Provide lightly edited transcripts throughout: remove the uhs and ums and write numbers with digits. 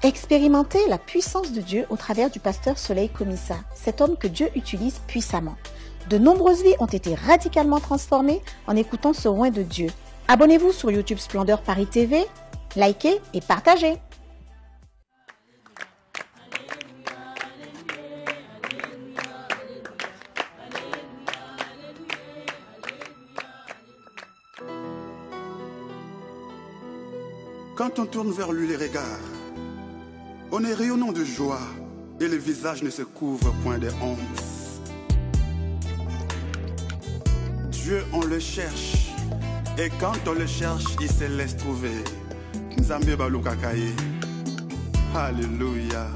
Expérimentez la puissance de Dieu au travers du pasteur Soleil Komissa, cet homme que Dieu utilise puissamment. De nombreuses vies ont été radicalement transformées en écoutant ce oint de Dieu. Abonnez-vous sur YouTube Splendeur Paris TV, likez et partagez. Quand on tourne vers lui les regards, on est rayonnant de joie et le visage ne se couvre point de honte. Dieu, on le cherche et quand on le cherche, il se laisse trouver. Nzambe balukakaye. Alléluia.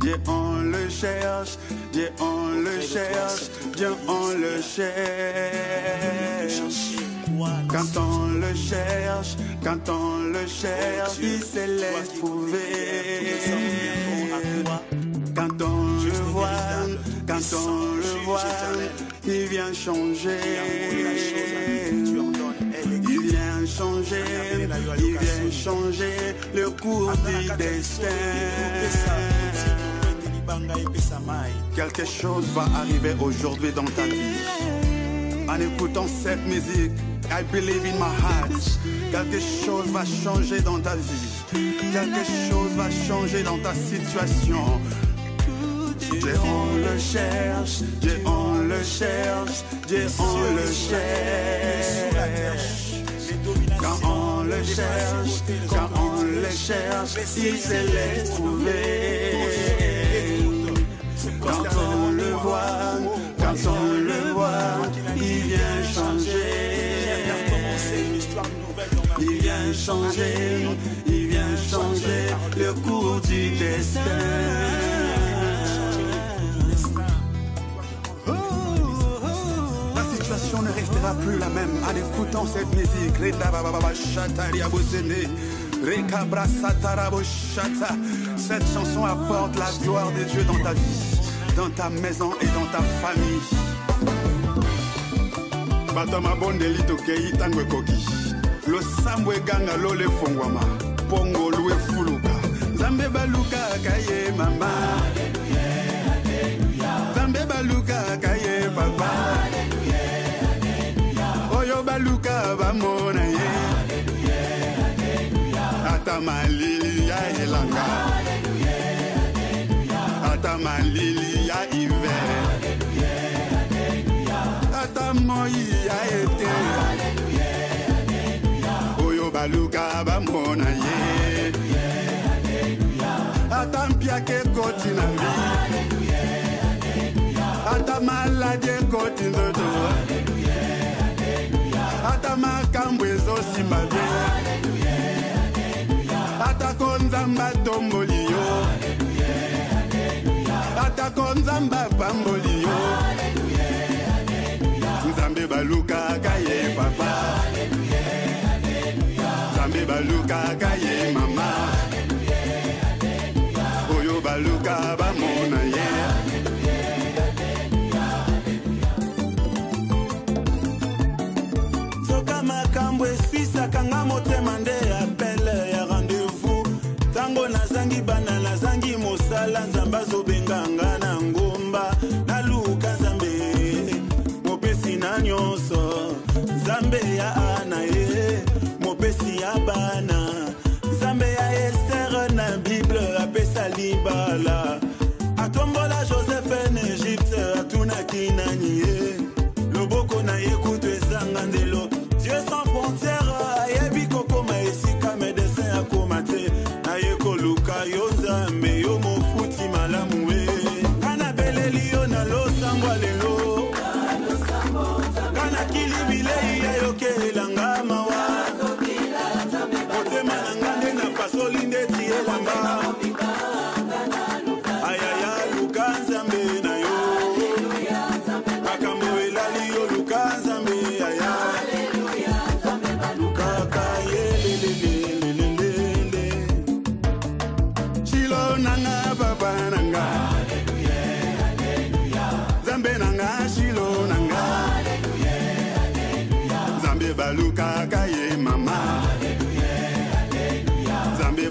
Dieu, on le cherche, Dieu, on le cherche, Dieu, on le cherche. Quand on le cherche, il se laisse trouver. Quand on le voit, il vient changer. Il vient changer le cours du destin. Quelque chose va arriver aujourd'hui dans ta vie. En écoutant cette musique, I believe in my heart. Quelque chose va changer dans ta vie. Quelque chose va changer dans ta situation. Dieu, on le cherche, Dieu, on le cherche, Dieu, on le cherche. Quand on le cherche, il se laisse trouver. Quand on le voit, il vient changer. Il vient changer le cours du destin. La situation ne restera plus la même en écoutant cette musique. Cette chanson apporte la gloire de Dieu dans ta vie, dans ta maison et dans ta famille. Batama bondelito keita ngwekoki. Lo sambwe ganga lo le fongwama. Pongo lue fuluka. Zambe baluka kaye mama. Zambe baluka kaye papa. Oyo baluka bamona ye. Ata malili ya elanga. Ata malili ya hiver. Ata moi ya été. Oyo baluka bamona ye. Ata mpiake koti na vi. Ata maladie koti ndoto. Ata makambo ezosimba bien. Ata konzamba tomboli yo. Ata konzamba pamboli yo. Nzambe baluka kaye papa. Nzambe baluka kaye mama. Oyo baluka bamona ye. Soka makambo esisa kanga motema nde appel ya rendez-vous. Tango nazangi bana nazangi mosala nzamba zobenganga na ngomba. Naluka nzambe mopesi na nyonso. Nzambe ya ana ye mopesi ya bana. Nzambe ya Esther na Bible apesa libala. Atombola Joseph en Égypte atunaki nani ye. Loboko na ye kutu ezanga ndelo. Dieu sans frontières ayebi kokoma esika médecin akomate. Na ye koluka yo nzambe yo mofuti malamu we. Kana beleli yo na losangwa lelo. Kana kilibilei ya yoke elanga mawa. Motema na ngande na pasoli ndeti elanga. Ayaya luka nzambe na yo. Makambo elali yo luka nzambe aya. Luka kaye lelelelelele. Shilo nanga papa nanga. Nzambe nanga shilo nanga. Nzambe baluka kaye mama. Nzambe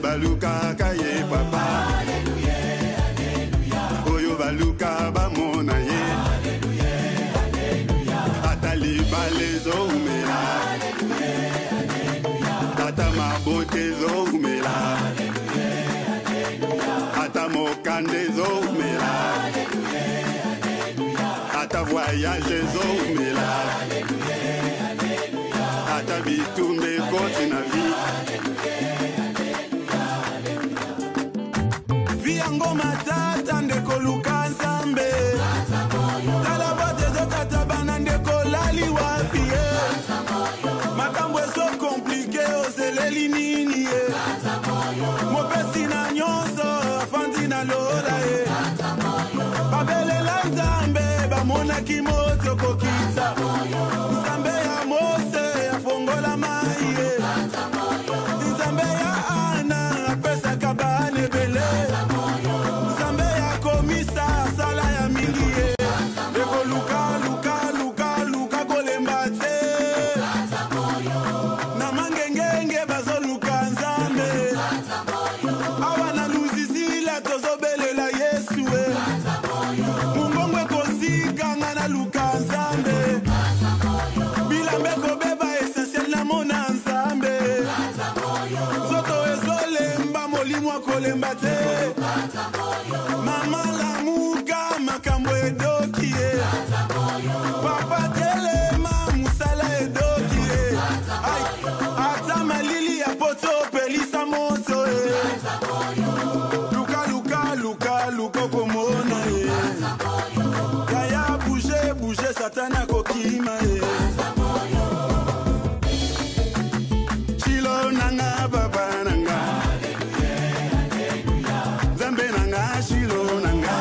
ata bitumba ekoti na vi yango matata ndeko luka nzambe tala bote ezokata bana ndeko lali wapi ye makambo ezo komplike ozeleli nini ye mopesi na nyonso afandi na lola ye babelela nzambe bamonaki moto kokita nzambe ya mose afongola mai ye nzambe ya ana apesaka bana ebele nzambe ya komisa asala ya mingi ye ekoluka kolemba te na mangengenge bazoluka nzambe awa na luzizila tozobelela yesu e mungongo ekosikanga na luka nzambe bilambe kobeba essentiel na mona nzambe nzoto ezolemba molimo akolemba te mama lamuka makambo edoki ye papa telema musala edoki ye ata malili ya poto pelisa moto ye luka komona ye yaya bouge satana kokima ye chilo nanga baba nanga zambe nanga chilo nanga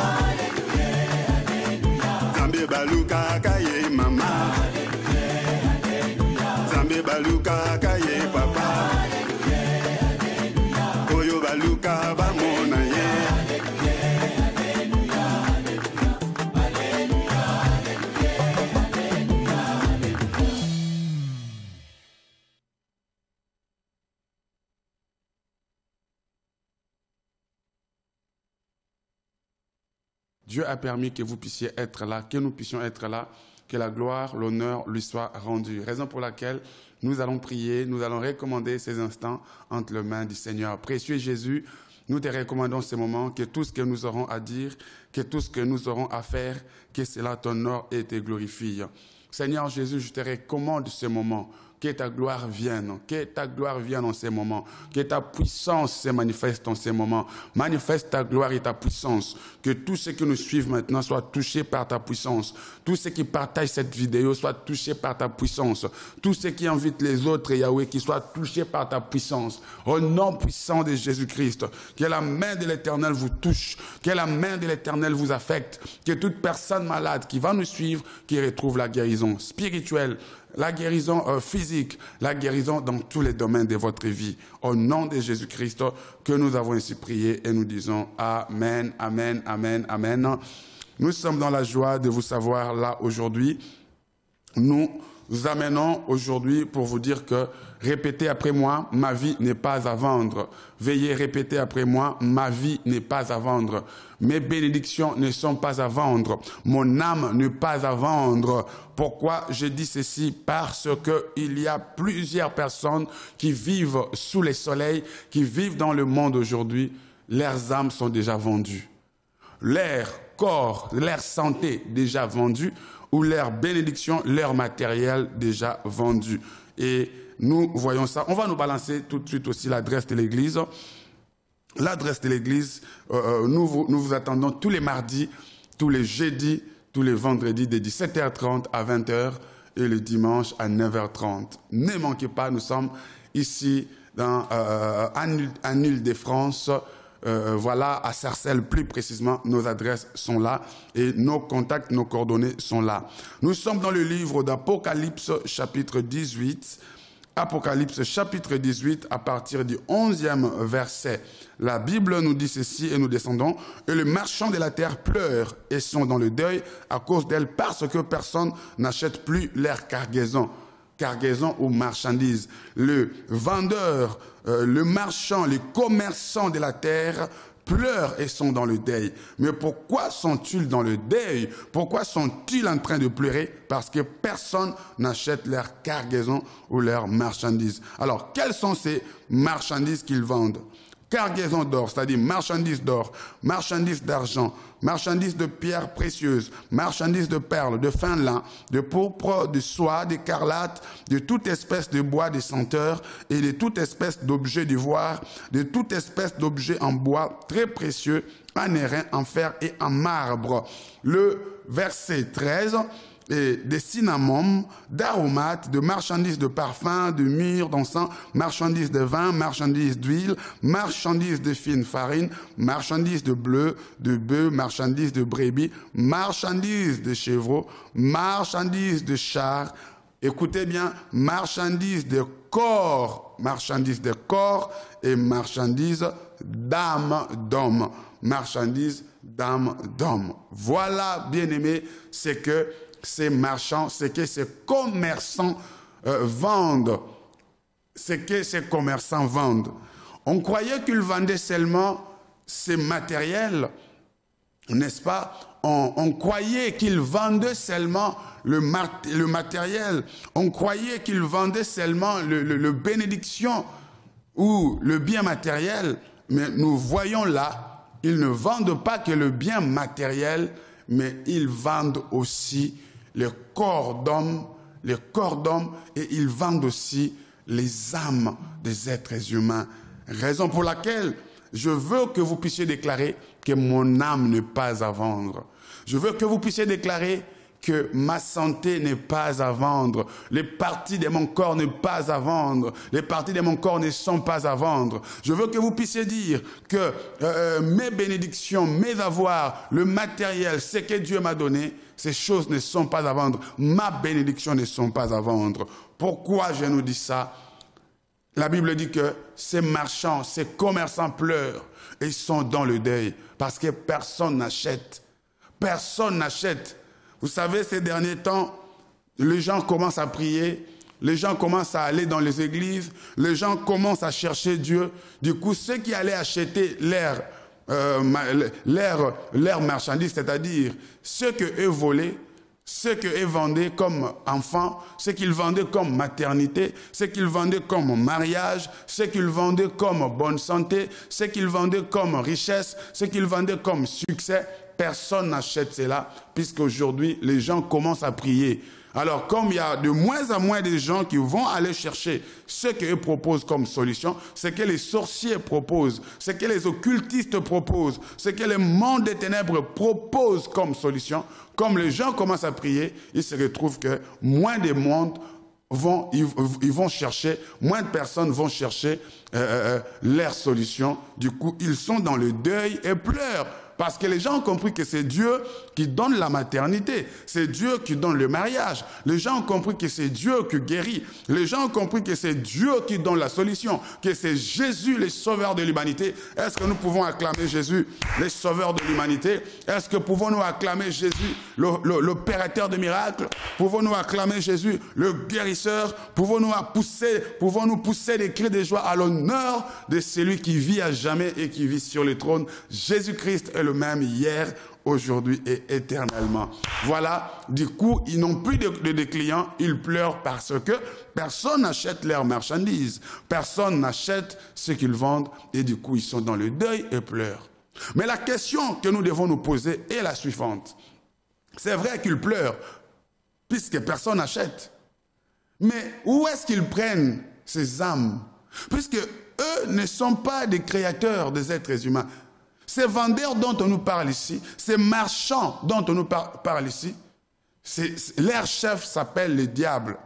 zambe baluka kaye mama zambe baluka kaye papa oyo baluka bamona ye. Dieu a permis que vous puissiez être là, que nous puissions être là, que la gloire, l'honneur lui soit rendue. Raison pour laquelle nous allons prier, nous allons recommander ces instants entre les mains du Seigneur. Précieux Jésus, nous te recommandons ces moments, que tout ce que nous aurons à dire, que tout ce que nous aurons à faire, que cela t'honore et te glorifie. Seigneur Jésus, je te recommande ce moment. Que ta gloire vienne en ces moments, que ta puissance se manifeste en ces moments. Manifeste ta gloire et ta puissance, que tous ceux qui nous suivent maintenant soient touchés par ta puissance. Tous ceux qui partagent cette vidéo soient touchés par ta puissance. Tous ceux qui invitent les autres, Yahweh, qui soient touchés par ta puissance. Au nom puissant de Jésus-Christ, que la main de l'Éternel vous touche, que la main de l'Éternel vous affecte, que toute personne malade qui va nous suivre, qui retrouve la guérison spirituelle, la guérison physique, la guérison dans tous les domaines de votre vie. Au nom de Jésus-Christ, que nous avons ainsi prié et nous disons Amen, Amen, Amen, Amen. Nous sommes dans la joie de vous savoir là aujourd'hui. Nous amenons aujourd'hui pour vous dire que répétez après moi, ma vie n'est pas à vendre. Veuillez répéter après moi, ma vie n'est pas à vendre. Mes bénédictions ne sont pas à vendre. Mon âme n'est pas à vendre. Pourquoi je dis ceci? Parce qu'il y a plusieurs personnes qui vivent sous les soleils, qui vivent dans le monde aujourd'hui. Leurs âmes sont déjà vendues. Leur corps, leur santé déjà vendue, ou leur bénédiction, leur matériel déjà vendu. Et nous voyons ça. On va nous balancer tout de suite aussi l'adresse de l'église. L'adresse de l'église, nous vous attendons tous les mardis, tous les jeudis, tous les vendredis de 17h30 à 20h et le dimanche à 9h30. Ne manquez pas, nous sommes ici en Île-de-France. Voilà, à Sarcelles plus précisément, nos adresses sont là et nos contacts, nos coordonnées sont là. Nous sommes dans le livre d'Apocalypse chapitre 18. Apocalypse chapitre 18 à partir du 11e verset. La Bible nous dit ceci et nous descendons. Et les marchands de la terre pleurent et sont dans le deuil à cause d'elle parce que personne n'achète plus leur cargaison ou marchandises. Le vendeur, le marchand, les commerçants de la terre pleurent et sont dans le deuil. Mais pourquoi sont-ils dans le deuil? Pourquoi sont-ils en train de pleurer? Parce que personne n'achète leur cargaison ou leurs marchandises. Alors, quelles sont ces marchandises qu'ils vendent? cargaison d'or, c'est-à-dire marchandises d'or, marchandises d'argent, marchandises de pierres précieuses, marchandises de perles, de fin lin, de pourpre, de soie, d'écarlate, de toute espèce de bois de senteur et de toute espèce d'objets d'ivoire, de toute espèce d'objets en bois très précieux, en airain, en fer et en marbre. Le verset 13... et des cinnamons, d'aromates, de marchandises de parfums, de myrrhe, d'encens, marchandises de vin, marchandises d'huile, marchandises de fine farine, marchandises de bleu, de bœuf, marchandises de brebis, marchandises de chevreaux, marchandises de chars. Écoutez bien, marchandises de corps et marchandises d'âme d'homme. Marchandises d'âme d'homme. Voilà, bien-aimés, c'est que ces marchands, c'est que ces commerçants vendent. C'est que ces commerçants vendent. On croyait qu'ils vendaient seulement ces matériels, n'est-ce pas? On croyait qu'ils vendaient seulement le matériel. On croyait qu'ils vendaient seulement le bénédiction ou le bien matériel. Mais nous voyons là, ils ne vendent pas que le bien matériel, mais ils vendent aussi les corps d'hommes, et ils vendent aussi les âmes des êtres humains. Raison pour laquelle je veux que vous puissiez déclarer que mon âme n'est pas à vendre. Je veux que vous puissiez déclarer que ma santé n'est pas à vendre, les parties de mon corps n'est pas à vendre, les parties de mon corps ne sont pas à vendre. Je veux que vous puissiez dire que mes bénédictions, mes avoirs, le matériel, ce que Dieu m'a donné, ces choses ne sont pas à vendre. Ma bénédiction ne sont pas à vendre. Pourquoi je nous dis ça? La Bible dit que ces marchands, ces commerçants pleurent et ils sont dans le deuil parce que personne n'achète. Personne n'achète. Vous savez, ces derniers temps, les gens commencent à prier, les gens commencent à aller dans les églises, les gens commencent à chercher Dieu. Du coup, ceux qui allaient acheter leurs marchandises, c'est-à-dire ceux qu'eux volaient, ceux qu'eux vendaient comme enfants, ceux qu'ils vendaient comme maternité, ceux qu'ils vendaient comme mariage, ceux qu'ils vendaient comme bonne santé, ceux qu'ils vendaient comme richesse, ceux qu'ils vendaient comme succès, personne n'achète cela, puisqu'aujourd'hui, les gens commencent à prier. Alors, comme il y a de moins en moins de gens qui vont aller chercher ce qu'eux proposent comme solution, ce que les sorciers proposent, ce que les occultistes proposent, ce que le monde des ténèbres propose comme solution, comme les gens commencent à prier, il se retrouve que moins de monde ils vont chercher, moins de personnes vont chercher leur solution. Du coup, ils sont dans le deuil et pleurent. Parce que les gens ont compris que c'est Dieu qui donne la maternité, c'est Dieu qui donne le mariage. Les gens ont compris que c'est Dieu qui guérit. Les gens ont compris que c'est Dieu qui donne la solution, que c'est Jésus le sauveur de l'humanité. Est-ce que nous pouvons acclamer Jésus le sauveur de l'humanité? Est-ce que pouvons-nous acclamer Jésus l'opérateur de miracles? Pouvons-nous acclamer Jésus le guérisseur? Pouvons-nous pousser des cris de joie à l'honneur de celui qui vit à jamais et qui vit sur le trône? Jésus-Christ est le même hier, aujourd'hui et éternellement. Voilà, du coup, ils n'ont plus de clients, ils pleurent parce que personne n'achète leurs marchandises, personne n'achète ce qu'ils vendent et du coup, ils sont dans le deuil et pleurent. Mais la question que nous devons nous poser est la suivante. C'est vrai qu'ils pleurent puisque personne n'achète. Mais où est-ce qu'ils prennent ces âmes? Puisque eux ne sont pas des créateurs des êtres humains. Ces vendeurs dont on nous parle ici, ces marchands dont on nous parle ici, leur chef s'appelle le diable.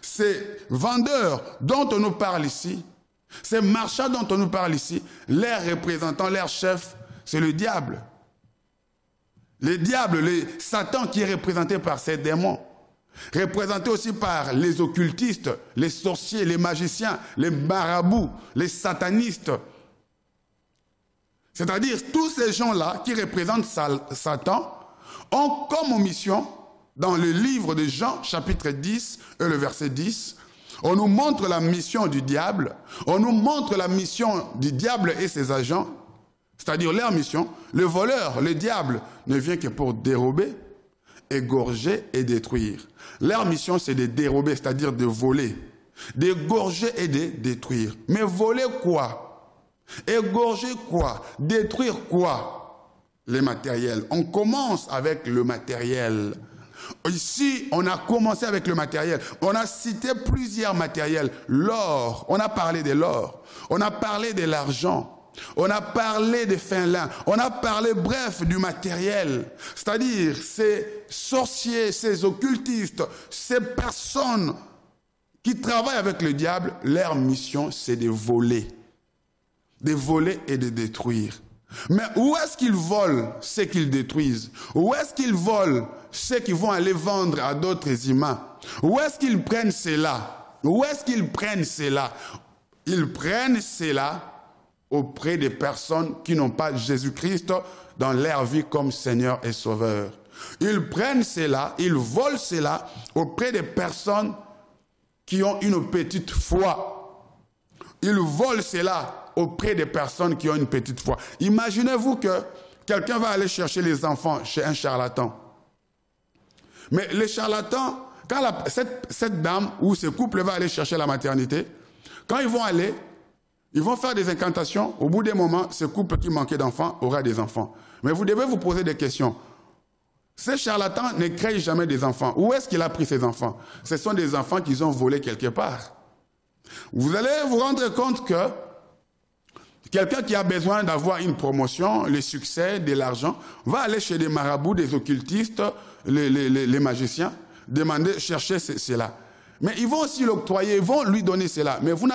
Ces vendeurs dont on nous parle ici, ces marchands dont on nous parle ici, leur représentant, leur chef, c'est le diable. Le diable, Satan qui est représenté par ces démons, représenté aussi par les occultistes, les sorciers, les magiciens, les marabouts, les satanistes. C'est-à-dire, tous ces gens-là qui représentent Satan ont comme mission, dans le livre de Jean, chapitre 10, et le verset 10, on nous montre la mission du diable, on nous montre la mission du diable et ses agents, c'est-à-dire leur mission. Le voleur, le diable, ne vient que pour dérober, égorger et détruire. Leur mission, c'est de dérober, c'est-à-dire de voler, d'égorger et de détruire. Mais voler quoi? Égorger quoi? Détruire quoi? Les matériels. On commence avec le matériel. Ici, on a commencé avec le matériel. On a cité plusieurs matériels. L'or, on a parlé de l'or. On a parlé de l'argent. On a parlé des fins lins. On a parlé, bref, du matériel. C'est-à-dire, ces sorciers, ces occultistes, ces personnes qui travaillent avec le diable, leur mission, c'est de voler. De voler et de détruire. Mais où est-ce qu'ils volent ce qu'ils détruisent? Où est-ce qu'ils volent ce qu'ils vont aller vendre à d'autres humains? Où est-ce qu'ils prennent cela? Où est-ce qu'ils prennent cela? Ils prennent cela auprès des personnes qui n'ont pas Jésus-Christ dans leur vie comme Seigneur et Sauveur. Ils prennent cela, ils volent cela auprès des personnes qui ont une petite foi. Ils volent cela auprès des personnes qui ont une petite foi. Imaginez-vous que quelqu'un va aller chercher les enfants chez un charlatan. Mais les charlatans, quand cette dame ou ce couple va aller chercher la maternité, quand ils vont aller, ils vont faire des incantations. Au bout d'un moment, ce couple qui manquait d'enfants aura des enfants. Mais vous devez vous poser des questions. Ces charlatans ne créent jamais des enfants. Où est-ce qu'il a pris ces enfants? Ce sont des enfants qu'ils ont volés quelque part. Vous allez vous rendre compte que quelqu'un qui a besoin d'avoir une promotion, le succès, de l'argent, va aller chez des marabouts, des occultistes, les magiciens, demander, chercher cela. Mais ils vont aussi l'octroyer, ils vont lui donner cela. Mais vous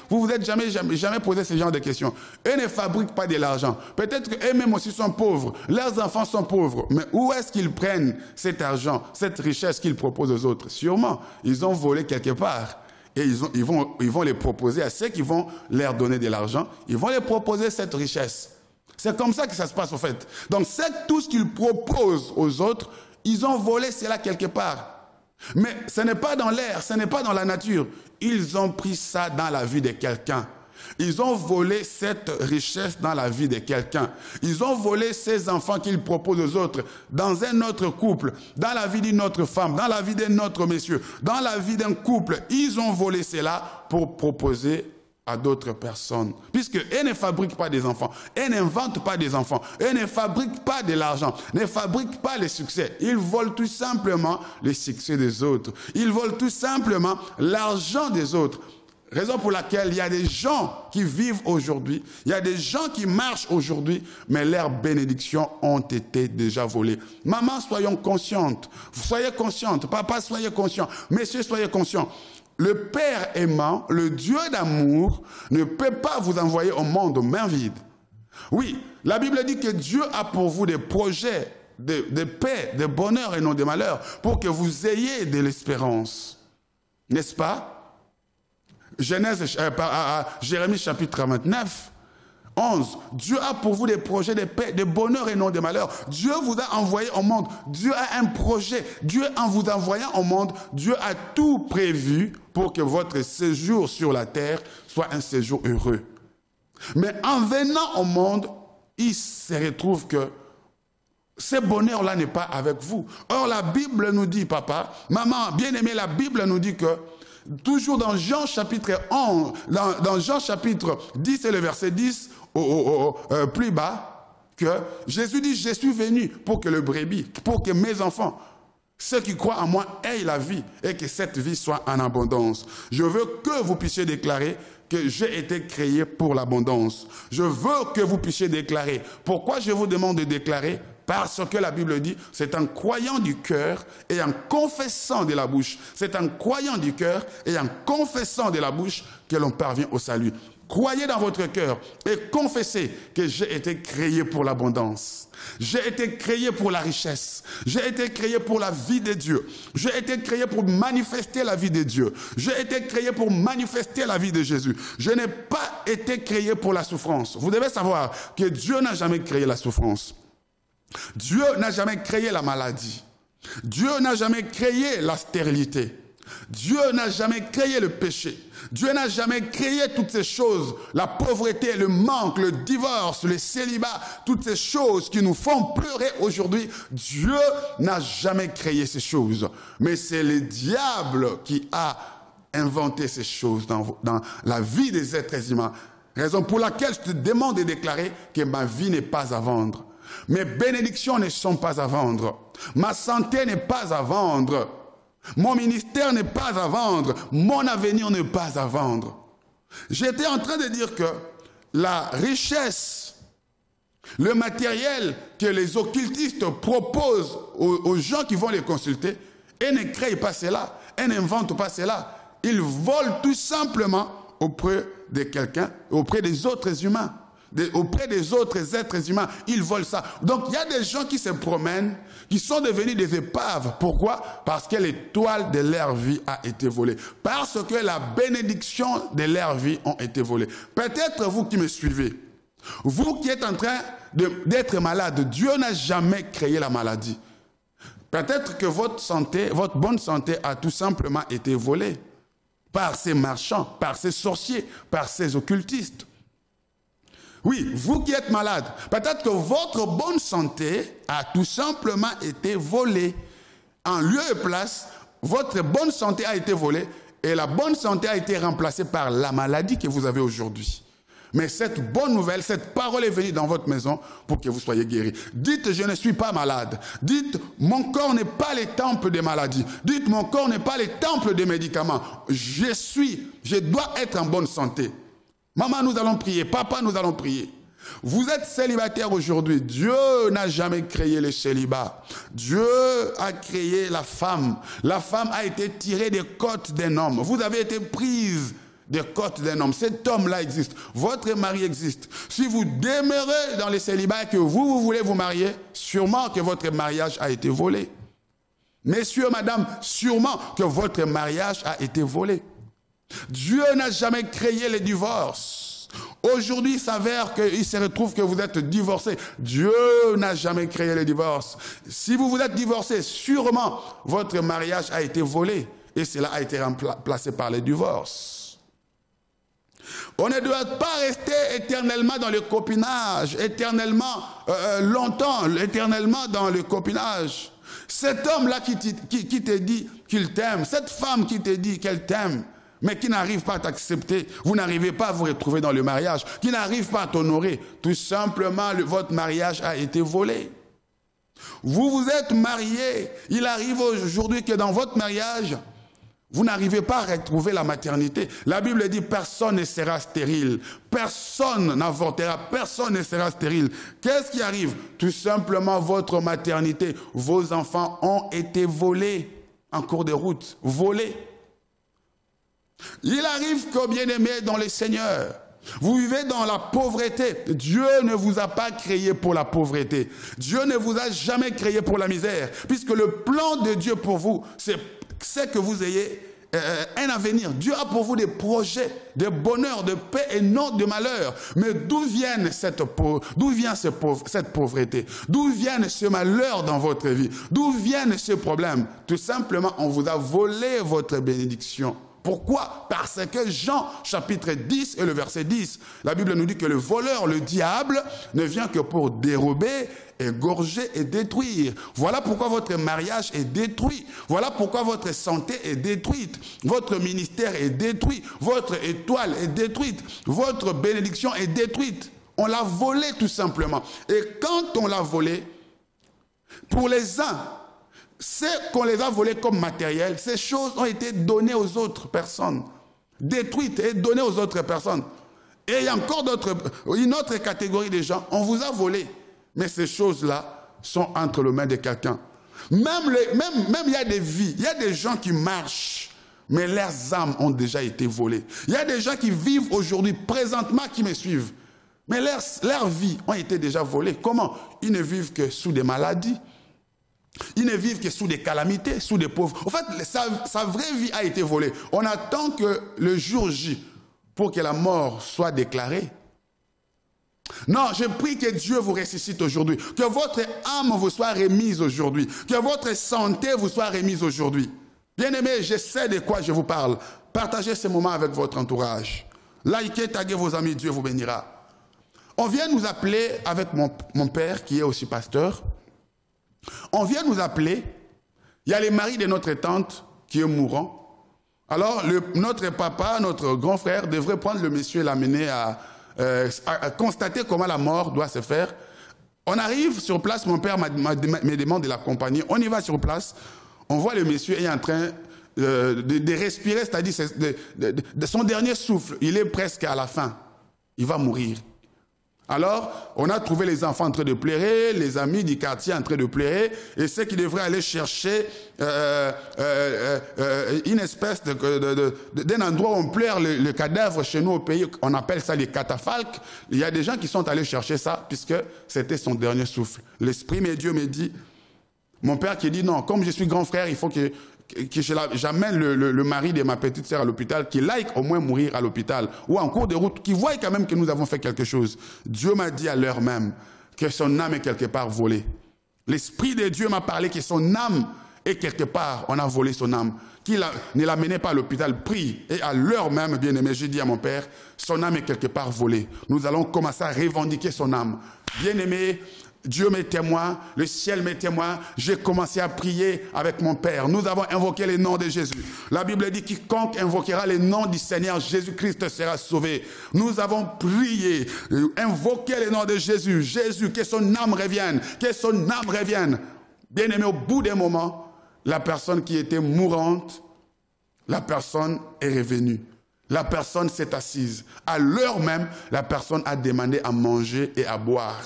vous êtes jamais posé ce genre de questions. Eux ne fabriquent pas de l'argent. Peut-être qu'eux-mêmes aussi sont pauvres. Leurs enfants sont pauvres. Mais où est-ce qu'ils prennent cet argent, cette richesse qu'ils proposent aux autres? Sûrement, ils ont volé quelque part. Et ils vont les proposer à ceux qui vont leur donner de l'argent. Ils vont les proposer cette richesse. C'est comme ça que ça se passe, au fait. Donc, c'est tout ce qu'ils proposent aux autres. Ils ont volé cela quelque part. Mais ce n'est pas dans l'air, ce n'est pas dans la nature. Ils ont pris ça dans la vie de quelqu'un. Ils ont volé cette richesse dans la vie de quelqu'un. Ils ont volé ces enfants qu'ils proposent aux autres dans un autre couple, dans la vie d'une autre femme, dans la vie d'un autre monsieur, dans la vie d'un couple. Ils ont volé cela pour proposer à d'autres personnes. Puisque eux ne fabriquent pas des enfants, eux n'inventent pas des enfants, eux ne fabriquent pas de l'argent, ne fabriquent pas les succès. Ils volent tout simplement les succès des autres. Ils volent tout simplement l'argent des autres. Raison pour laquelle il y a des gens qui vivent aujourd'hui, il y a des gens qui marchent aujourd'hui, mais leurs bénédictions ont été déjà volées. Maman, soyons conscientes. Soyez conscientes. Papa, soyez conscients. Messieurs, soyez conscients. Le Père aimant, le Dieu d'amour, ne peut pas vous envoyer au monde main vide. Oui, la Bible dit que Dieu a pour vous des projets de paix, de bonheur et non de malheur, pour que vous ayez de l'espérance. N'est-ce pas? Jérémie chapitre 29, 11. Dieu a pour vous des projets de paix, de bonheur et non de malheur. Dieu vous a envoyé au monde. Dieu a un projet. Dieu, en vous envoyant au monde, Dieu a tout prévu pour que votre séjour sur la terre soit un séjour heureux. Mais en venant au monde, il se retrouve que ce bonheur-là n'est pas avec vous. Or, la Bible nous dit, papa, maman, bien-aimé, la Bible nous dit que toujours dans Jean chapitre 11, dans Jean chapitre 10 et le verset 10 plus bas, que Jésus dit, je suis venu pour que le brebis, pour que mes enfants, ceux qui croient en moi, aient la vie et que cette vie soit en abondance. Je veux que vous puissiez déclarer que j'ai été créé pour l'abondance. Je veux que vous puissiez déclarer. Pourquoi je vous demande de déclarer? Parce que la Bible dit, c'est en croyant du cœur et en confessant de la bouche. C'est en croyant du cœur et en confessant de la bouche que l'on parvient au salut. Croyez dans votre cœur et confessez que j'ai été créé pour l'abondance. J'ai été créé pour la richesse. J'ai été créé pour la vie de Dieu. J'ai été créé pour manifester la vie de Dieu. J'ai été créé pour manifester la vie de Jésus. Je n'ai pas été créé pour la souffrance. Vous devez savoir que Dieu n'a jamais créé la souffrance. Dieu n'a jamais créé la maladie. Dieu n'a jamais créé la stérilité. Dieu n'a jamais créé le péché. Dieu n'a jamais créé toutes ces choses, la pauvreté, le manque, le divorce, le célibat, toutes ces choses qui nous font pleurer aujourd'hui. Dieu n'a jamais créé ces choses. Mais c'est le diable qui a inventé ces choses dans la vie des êtres humains. Raison pour laquelle je te demande de déclarer que ma vie n'est pas à vendre. Mes bénédictions ne sont pas à vendre. Ma santé n'est pas à vendre. Mon ministère n'est pas à vendre. Mon avenir n'est pas à vendre. J'étais en train de dire que la richesse, le matériel que les occultistes proposent aux gens qui vont les consulter, ils ne créent pas cela, ils n'inventent pas cela. Ils volent tout simplement auprès de quelqu'un, auprès des autres humains, auprès des autres êtres humains. Ils volent ça. Donc il y a des gens qui se promènent, qui sont devenus des épaves. Pourquoi? Parce que l'étoile de leur vie a été volée. Parce que la bénédiction de leur vie ont été volées. Peut-être vous qui me suivez, vous qui êtes en train d'être malade, Dieu n'a jamais créé la maladie. Peut-être que votre santé, votre bonne santé a tout simplement été volée par ces marchands, par ces sorciers, par ces occultistes. Oui, vous qui êtes malade, peut-être que votre bonne santé a tout simplement été volée. En lieu et place, votre bonne santé a été volée et la bonne santé a été remplacée par la maladie que vous avez aujourd'hui. Mais cette bonne nouvelle, cette parole est venue dans votre maison pour que vous soyez guéris. Dites, je ne suis pas malade. Dites, mon corps n'est pas les temples des maladies. Dites, mon corps n'est pas les temples des médicaments. Je dois être en bonne santé. Maman, nous allons prier. Papa, nous allons prier. Vous êtes célibataire aujourd'hui. Dieu n'a jamais créé le célibat. Dieu a créé la femme. La femme a été tirée des côtes d'un homme. Vous avez été prise des côtes d'un homme. Cet homme-là existe. Votre mari existe. Si vous demeurez dans le célibat et que vous voulez vous marier, sûrement que votre mariage a été volé. Messieurs, madame, sûrement que votre mariage a été volé. Dieu n'a jamais créé le divorce. Aujourd'hui, il s'avère qu'il se retrouve que vous êtes divorcé. Dieu n'a jamais créé le divorce. Si vous vous êtes divorcé, sûrement votre mariage a été volé. Et cela a été remplacé par le divorce. On ne doit pas rester éternellement dans le copinage, éternellement, longtemps, éternellement dans le copinage. Cet homme-là qui te dit qu'il t'aime, cette femme qui te dit qu'elle t'aime, mais qui n'arrive pas à t'accepter, vous n'arrivez pas à vous retrouver dans le mariage, qui n'arrive pas à t'honorer, tout simplement, votre mariage a été volé. Vous vous êtes mariés, il arrive aujourd'hui que dans votre mariage, vous n'arrivez pas à retrouver la maternité. La Bible dit personne ne sera stérile. Personne n'avortera. Personne ne sera stérile. Qu'est-ce qui arrive? Tout simplement votre maternité. Vos enfants ont été volés en cours de route. Volés. Il arrive que, bien-aimés dans le Seigneur, vous vivez dans la pauvreté. Dieu ne vous a pas créé pour la pauvreté. Dieu ne vous a jamais créé pour la misère. Puisque le plan de Dieu pour vous, c'est que vous ayez un avenir. Dieu a pour vous des projets de bonheur, de paix et non de malheur. Mais d'où vient cette pauvreté? D'où vient ce malheur dans votre vie? D'où viennent ces problèmes? Tout simplement, on vous a volé votre bénédiction. Pourquoi? Parce que Jean, chapitre 10 et le verset 10, la Bible nous dit que le voleur, le diable, ne vient que pour dérober, égorger et détruire. Voilà pourquoi votre mariage est détruit. Voilà pourquoi votre santé est détruite. Votre ministère est détruit. Votre étoile est détruite. Votre bénédiction est détruite. On l'a volé tout simplement. Et quand on l'a volé, pour les uns, c'est qu'on les a volés comme matériel. Ces choses ont été données aux autres personnes, détruites et données aux autres personnes. Et il y a encore une autre catégorie de gens, on vous a volé. Mais ces choses-là sont entre les mains de quelqu'un. Même il y a des vies, il y a des gens qui marchent, mais leurs âmes ont déjà été volées. Il y a des gens qui vivent aujourd'hui, présentement, qui me suivent. Mais leurs vies ont été déjà volées. Comment? Ils ne vivent que sous des maladies. Ils ne vivent que sous des calamités, sous des pauvres. En fait, sa vraie vie a été volée. On attend que le jour J, pour que la mort soit déclarée. Non, je prie que Dieu vous ressuscite aujourd'hui. Que votre âme vous soit remise aujourd'hui. Que votre santé vous soit remise aujourd'hui. Bien-aimés, je sais de quoi je vous parle. Partagez ce moment avec votre entourage. Likez, taguez vos amis, Dieu vous bénira. On vient nous appeler avec mon père, qui est aussi pasteur. On vient nous appeler. Il y a le mari de notre tante qui est mourant. Alors, notre papa, notre grand frère, devrait prendre le monsieur et l'amener constater comment la mort doit se faire. On arrive sur place, mon père me demande de l'accompagner. On y va sur place, on voit le monsieur est en train de respirer, c'est-à-dire de son dernier souffle. Il est presque à la fin. Il va mourir. Alors, on a trouvé les enfants en train de pleurer, les amis du quartier en train de pleurer, et ceux qui devraient aller chercher une espèce d'un endroit où on pleure le cadavre chez nous au pays, on appelle ça les catafalques. Il y a des gens qui sont allés chercher ça, puisque c'était son dernier souffle. L'Esprit de Dieu me dit, mon père qui dit non, comme je suis grand frère, il faut que j'amène le mari de ma petite sœur à l'hôpital, qu'il aille au moins mourir à l'hôpital, ou en cours de route, qu'il voie quand même que nous avons fait quelque chose. Dieu m'a dit à l'heure même que son âme est quelque part volée. L'Esprit de Dieu m'a parlé que son âme est quelque part, on a volé son âme. Qu'il ne l'amenait pas à l'hôpital, prie. Et à l'heure même, bien aimé, j'ai dit à mon père, son âme est quelque part volée. Nous allons commencer à revendiquer son âme. Bien aimé, Dieu m'est témoin, le ciel m'est témoin, j'ai commencé à prier avec mon Père. Nous avons invoqué le nom de Jésus. La Bible dit, quiconque invoquera le nom du Seigneur Jésus-Christ sera sauvé. Nous avons prié, invoqué le nom de Jésus. Jésus, que son âme revienne, que son âme revienne. Bien aimé, au bout d'un moment, la personne qui était mourante, la personne est revenue. La personne s'est assise. À l'heure même, la personne a demandé à manger et à boire.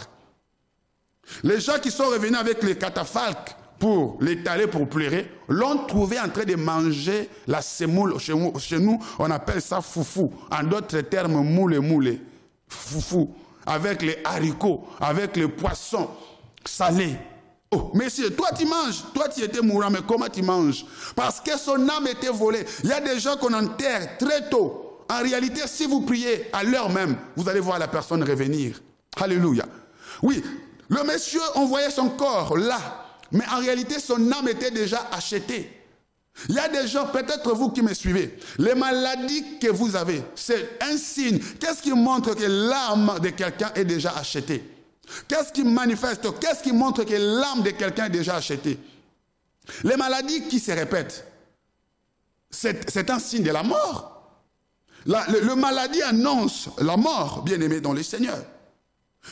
Les gens qui sont revenus avec les catafalques pour l'étaler, pour pleurer, l'ont trouvé en train de manger la semoule. Chez nous, on appelle ça foufou. En d'autres termes, moule. Foufou. Avec les haricots, avec les poissons salés. Oh, messieurs, toi tu manges, toi tu étais mourant, mais comment tu manges? Parce que son âme était volée. Il y a des gens qu'on enterre très tôt. En réalité, si vous priez à l'heure même, vous allez voir la personne revenir. Alléluia. Oui. Le monsieur, on voyait son corps là, mais en réalité, son âme était déjà achetée. Il y a des gens, peut-être vous qui me suivez, les maladies que vous avez, c'est un signe. Qu'est-ce qui montre que l'âme de quelqu'un est déjà achetée? Qu'est-ce qui manifeste? Qu'est-ce qui montre que l'âme de quelqu'un est déjà achetée? Les maladies qui se répètent, c'est un signe de la mort. Le maladie annonce la mort, bien-aimé dans le Seigneur.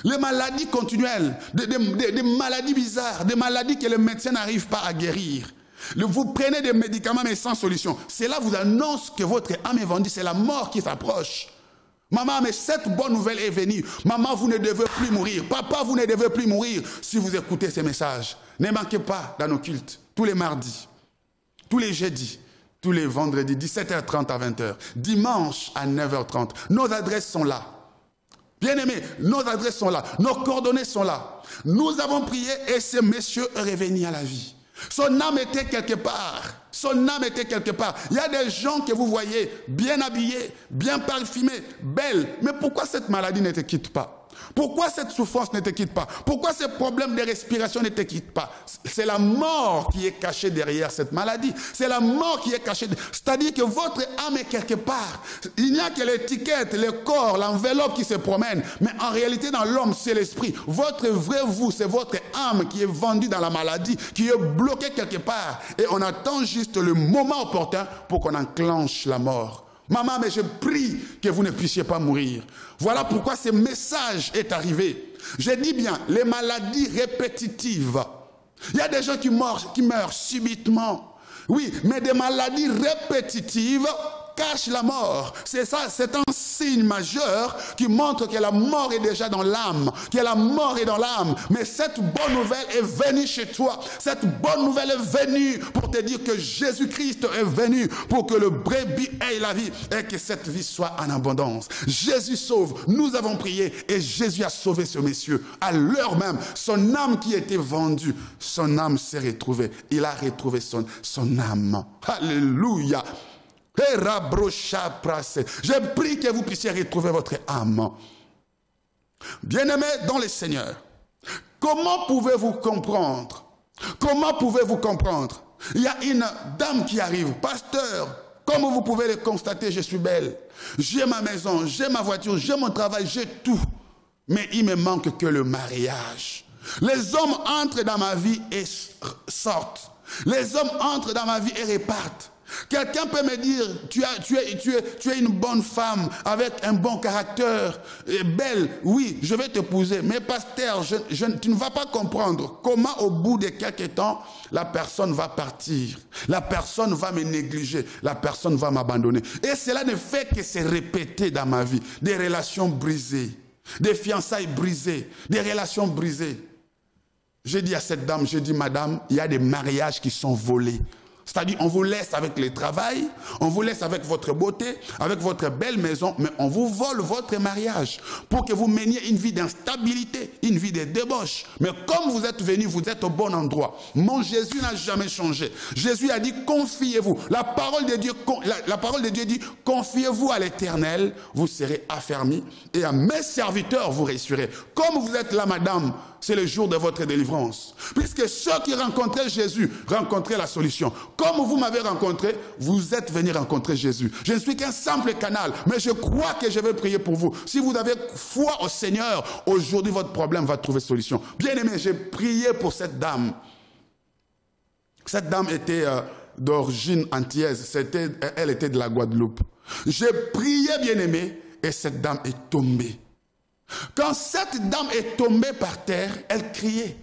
Les maladies continuelles, des maladies bizarres, des maladies que les médecins n'arrivent pas à guérir. Vous prenez des médicaments mais sans solution. Cela vous annonce que votre âme est vendue, c'est la mort qui s'approche. Maman, mais cette bonne nouvelle est venue. Maman, vous ne devez plus mourir. Papa, vous ne devez plus mourir si vous écoutez ces messages. Ne manquez pas dans nos cultes, tous les mardis, tous les jeudis, tous les vendredis, 17h30 à 20h, dimanche à 9h30. Nos adresses sont là. Bien-aimés, nos adresses sont là, nos coordonnées sont là. Nous avons prié et ce monsieur est revenu à la vie. Son âme était quelque part. Son âme était quelque part. Il y a des gens que vous voyez bien habillés, bien parfumés, belles. Mais pourquoi cette maladie ne te quitte pas? Pourquoi cette souffrance ne te quitte pas? Pourquoi ce problème de respiration ne te quitte pas? C'est la mort qui est cachée derrière cette maladie. C'est la mort qui est cachée. C'est-à-dire que votre âme est quelque part. Il n'y a que l'étiquette, le corps, l'enveloppe qui se promène. Mais en réalité, dans l'homme, c'est l'esprit. Votre vrai vous, c'est votre âme qui est vendue dans la maladie, qui est bloquée quelque part. Et on attend juste le moment opportun pour qu'on enclenche la mort. Maman, mais je prie que vous ne puissiez pas mourir. Voilà pourquoi ce message est arrivé. Je dis bien, les maladies répétitives. Il y a des gens qui meurent subitement. Oui, mais des maladies répétitives cachent la mort. C'est ça, c'est un signe majeur qui montre que la mort est déjà dans l'âme, que la mort est dans l'âme. Mais cette bonne nouvelle est venue chez toi. Cette bonne nouvelle est venue pour te dire que Jésus-Christ est venu pour que le brebis ait la vie et que cette vie soit en abondance. Jésus sauve. Nous avons prié et Jésus a sauvé ce monsieur. À l'heure même, son âme qui était vendue, son âme s'est retrouvée. Il a retrouvé son âme. Alléluia. Je prie que vous puissiez retrouver votre âme. Bien-aimés dans le Seigneur, comment pouvez-vous comprendre? Comment pouvez-vous comprendre? Il y a une dame qui arrive, pasteur, comme vous pouvez le constater, je suis belle. J'ai ma maison, j'ai ma voiture, j'ai mon travail, j'ai tout. Mais il me manque que le mariage. Les hommes entrent dans ma vie et sortent. Les hommes entrent dans ma vie et repartent. Quelqu'un peut me dire, tu es une bonne femme avec un bon caractère, et belle, oui, je vais t'épouser. Mais pasteur, tu ne vas pas comprendre comment au bout de quelques temps, la personne va partir. La personne va me négliger, la personne va m'abandonner. Et cela ne fait que se répéter dans ma vie. Des relations brisées, des fiançailles brisées, des relations brisées. J'ai dit à cette dame, j'ai dit, madame, il y a des mariages qui sont volés. C'est-à-dire, on vous laisse avec le travail, on vous laisse avec votre beauté, avec votre belle maison, mais on vous vole votre mariage pour que vous meniez une vie d'instabilité, une vie de débauche. Mais comme vous êtes venu, vous êtes au bon endroit. Mon Jésus n'a jamais changé. Jésus a dit, confiez-vous. La parole de Dieu dit, confiez-vous à l'Éternel, vous serez affermis, et à mes serviteurs vous réussirez. Comme vous êtes là, madame, c'est le jour de votre délivrance. Puisque ceux qui rencontraient Jésus rencontraient la solution. Comme vous m'avez rencontré, vous êtes venus rencontrer Jésus. Je ne suis qu'un simple canal, mais je crois que je vais prier pour vous. Si vous avez foi au Seigneur, aujourd'hui votre problème va trouver solution. Bien aimé, j'ai prié pour cette dame. Cette dame était d'origine antillaise. Elle était de la Guadeloupe. J'ai prié, bien aimé, et cette dame est tombée. Quand cette dame est tombée par terre, elle criait.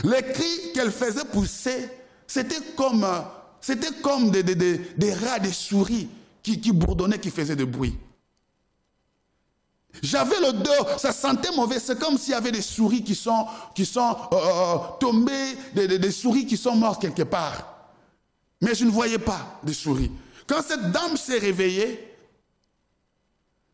Les cris qu'elle faisait pousser, c'était comme des rats, des souris qui bourdonnaient, qui faisaient du bruit. J'avais l'odeur, ça sentait mauvais. C'est comme s'il y avait des souris qui sont tombées, des souris qui sont mortes quelque part. Mais je ne voyais pas de souris. Quand cette dame s'est réveillée,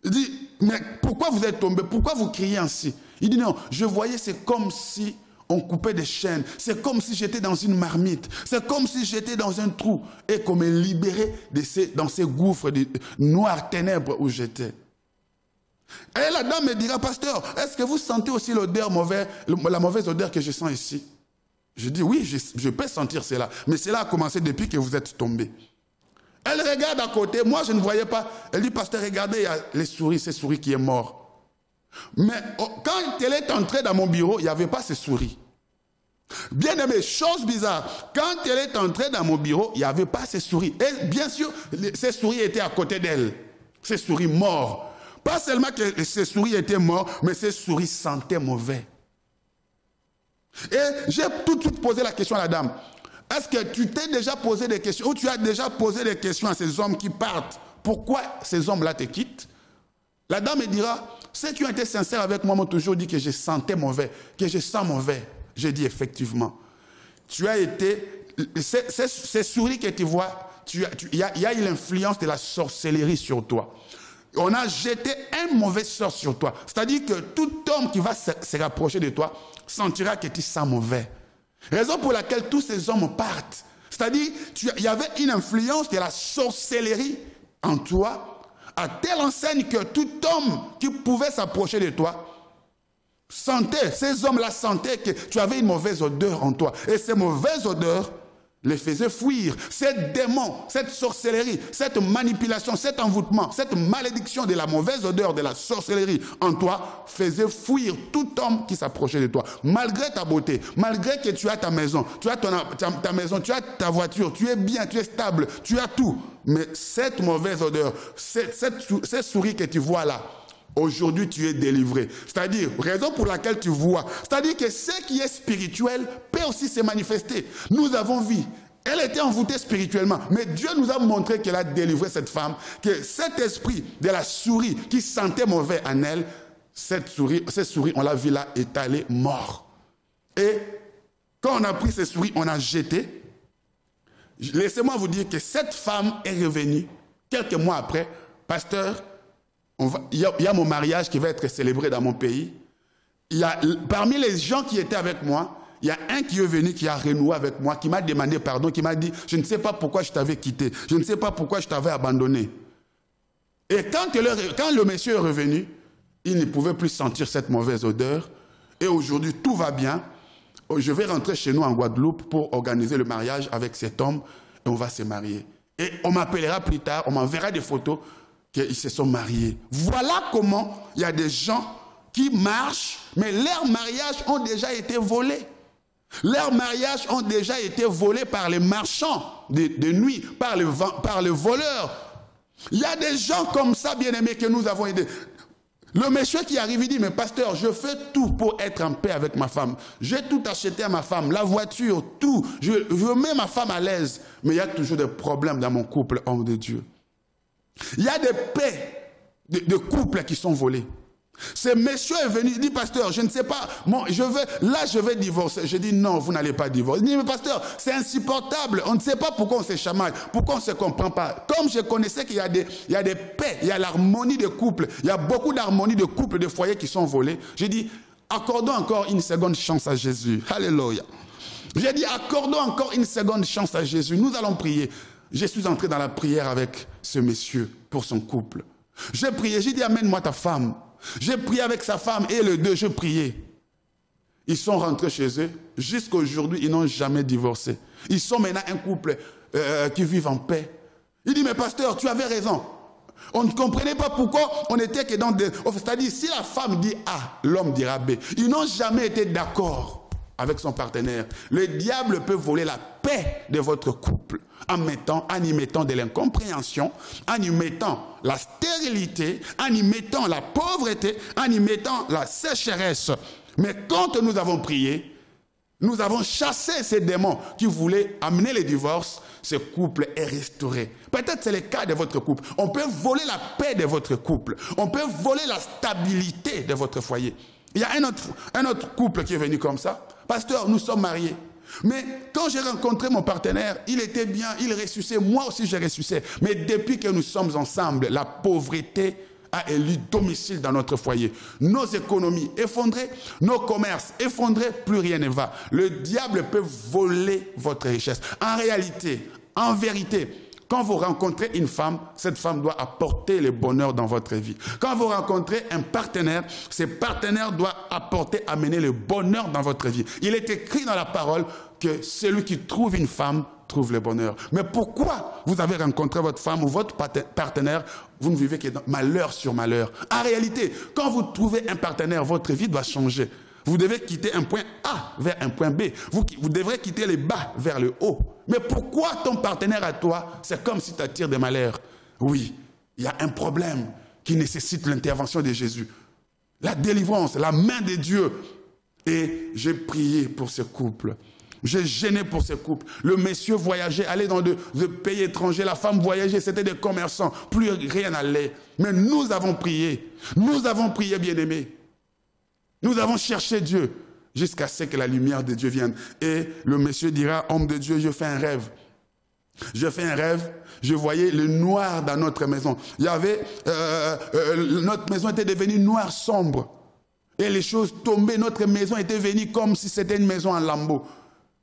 il dit, mais pourquoi vous êtes tombé? Pourquoi vous criez ainsi? Il dit, non, je voyais, c'est comme si on coupait des chaînes. C'est comme si j'étais dans une marmite. C'est comme si j'étais dans un trou et qu'on me libérait dans ces gouffres de noires ténèbres où j'étais. Et la dame me dira, pasteur, est-ce que vous sentez aussi l'odeur mauvaise, la mauvaise odeur que je sens ici? Je dis, oui, je peux sentir cela. Mais cela a commencé depuis que vous êtes tombé. Elle regarde à côté, moi je ne voyais pas. Elle dit, pasteur, regardez, il y a les souris, ces souris qui est mort. Mais quand elle est entrée dans mon bureau, il n'y avait pas ces souris. Bien aimé, chose bizarre, quand elle est entrée dans mon bureau, il n'y avait pas ces souris. Et bien sûr, ces souris étaient à côté d'elle. Ces souris mortes. Pas seulement que ces souris étaient mortes, mais ces souris sentaient mauvais. Et j'ai tout de suite posé la question à la dame. Est-ce que tu t'es déjà posé des questions, ou tu as déjà posé des questions à ces hommes qui partent? Pourquoi ces hommes-là te quittent? La dame me dira, ceux qui ont été sincères avec moi m'ont toujours dit que je sentais mauvais, que je sens mauvais. J'ai dit effectivement. Tu as été, ces souris que tu vois, il y a eu l'influence de la sorcellerie sur toi. On a jeté un mauvais sort sur toi. C'est-à-dire que tout homme qui va se rapprocher de toi sentira que tu sens mauvais. Raison pour laquelle tous ces hommes partent. C'est-à-dire, il y avait une influence de la sorcellerie en toi, à telle enseigne que tout homme qui pouvait s'approcher de toi sentait, ces hommes-là sentaient que tu avais une mauvaise odeur en toi. Et ces mauvaises odeurs les faisaient fuir. Ces démons, cette sorcellerie, cette manipulation, cet envoûtement, cette malédiction de la mauvaise odeur de la sorcellerie en toi faisait fuir tout homme qui s'approchait de toi. Malgré ta beauté, malgré que tu as ta maison, tu as ta maison, tu as ta voiture, tu es bien, tu es stable, tu as tout. Mais cette mauvaise odeur, cette souris que tu vois là, aujourd'hui tu es délivré. C'est-à-dire, raison pour laquelle tu vois. C'est-à-dire que ce qui est spirituel peut aussi se manifester. Nous avons vu. Elle était envoûtée spirituellement. Mais Dieu nous a montré qu'elle a délivré cette femme. Que cet esprit de la souris qui sentait mauvais en elle, cette souris, on l'a vu là étalée, mort. Et quand on a pris ces souris, on a jeté. Laissez-moi vous dire que cette femme est revenue quelques mois après. Pasteur, il y a mon mariage qui va être célébré dans mon pays. Parmi les gens qui étaient avec moi, il y a un qui est venu, qui a renoué avec moi, qui m'a demandé pardon, qui m'a dit, je ne sais pas pourquoi je t'avais quitté, je ne sais pas pourquoi je t'avais abandonné. Et quand le monsieur est revenu, il ne pouvait plus sentir cette mauvaise odeur. Et aujourd'hui, tout va bien. Je vais rentrer chez nous en Guadeloupe pour organiser le mariage avec cet homme et on va se marier. Et on m'appellera plus tard, on m'enverra des photos qu'ils se sont mariés. Voilà comment il y a des gens qui marchent, mais leurs mariages ont déjà été volés. Leurs mariages ont déjà été volés par les marchands de nuit, par les voleurs. Il y a des gens comme ça, bien-aimés, que nous avons aidés. Le monsieur qui arrive, il dit, mais pasteur, je fais tout pour être en paix avec ma femme. J'ai tout acheté à ma femme, la voiture, tout. Je mets ma femme à l'aise. Mais il y a toujours des problèmes dans mon couple, homme de Dieu. Il y a des paix de couples qui sont volés. Ce monsieur est venu, il dit, pasteur, je ne sais pas, je vais divorcer. Je dis, non, vous n'allez pas divorcer. Il dit, mais pasteur, c'est insupportable. On ne sait pas pourquoi on se chamaille, pourquoi on ne se comprend pas. Comme je connaissais qu'il y a des paix, il y a l'harmonie de couple, il y a beaucoup d'harmonie de couple, de foyers qui sont volés. J'ai dit, accordons encore une seconde chance à Jésus. Alléluia. J'ai dit, accordons encore une seconde chance à Jésus. Nous allons prier. Je suis entré dans la prière avec ce monsieur pour son couple. J'ai prié, j'ai dit, amène-moi ta femme. J'ai prié avec sa femme et les deux, je priais. Ils sont rentrés chez eux. Jusqu'à aujourd'hui, ils n'ont jamais divorcé. Ils sont maintenant un couple qui vit en paix. Il dit, mais pasteur, tu avais raison. On ne comprenait pas pourquoi on était que dans des... C'est-à-dire, si la femme dit A, l'homme dira B. Ils n'ont jamais été d'accord avec son partenaire. Le diable peut voler la paix de votre couple en y mettant de l'incompréhension, en y mettant la stérilité, en y mettant la pauvreté, en y mettant la sécheresse. Mais quand nous avons prié, nous avons chassé ces démons qui voulaient amener le divorce. Ce couple est restauré. Peut-être c'est le cas de votre couple. On peut voler la paix de votre couple. On peut voler la stabilité de votre foyer. Il y a un autre couple qui est venu comme ça. Pasteur, nous sommes mariés. Mais quand j'ai rencontré mon partenaire, il était bien, il ressuscitait, moi aussi j'ai ressuscité. Mais depuis que nous sommes ensemble, la pauvreté a élu domicile dans notre foyer. Nos économies effondrées, nos commerces effondrés, plus rien ne va. Le diable peut voler votre richesse. En réalité, en vérité, quand vous rencontrez une femme, cette femme doit apporter le bonheur dans votre vie. Quand vous rencontrez un partenaire, ce partenaire doit amener le bonheur dans votre vie. Il est écrit dans la parole que celui qui trouve une femme trouve le bonheur. Mais pourquoi vous avez rencontré votre femme ou votre partenaire, vous ne vivez que malheur sur malheur? En réalité, quand vous trouvez un partenaire, votre vie doit changer. Vous devez quitter un point A vers un point B. Vous devrez quitter le bas vers le haut. Mais pourquoi ton partenaire à toi, c'est comme si tu attires des malheurs? Oui, il y a un problème qui nécessite l'intervention de Jésus. La délivrance, la main de Dieu. Et j'ai prié pour ce couple. J'ai gêné pour ce couple. Le monsieur voyageait, allait dans de pays étrangers. La femme voyageait, c'était des commerçants. Plus rien n'allait. Mais nous avons prié. Nous avons prié, bien-aimés. Nous avons cherché Dieu jusqu'à ce que la lumière de Dieu vienne. Et le monsieur dira, homme de Dieu, je fais un rêve. Je fais un rêve, je voyais le noir dans notre maison. Il y avait, notre maison était devenue noire sombre. Et les choses tombaient, notre maison était venue comme si c'était une maison en lambeaux.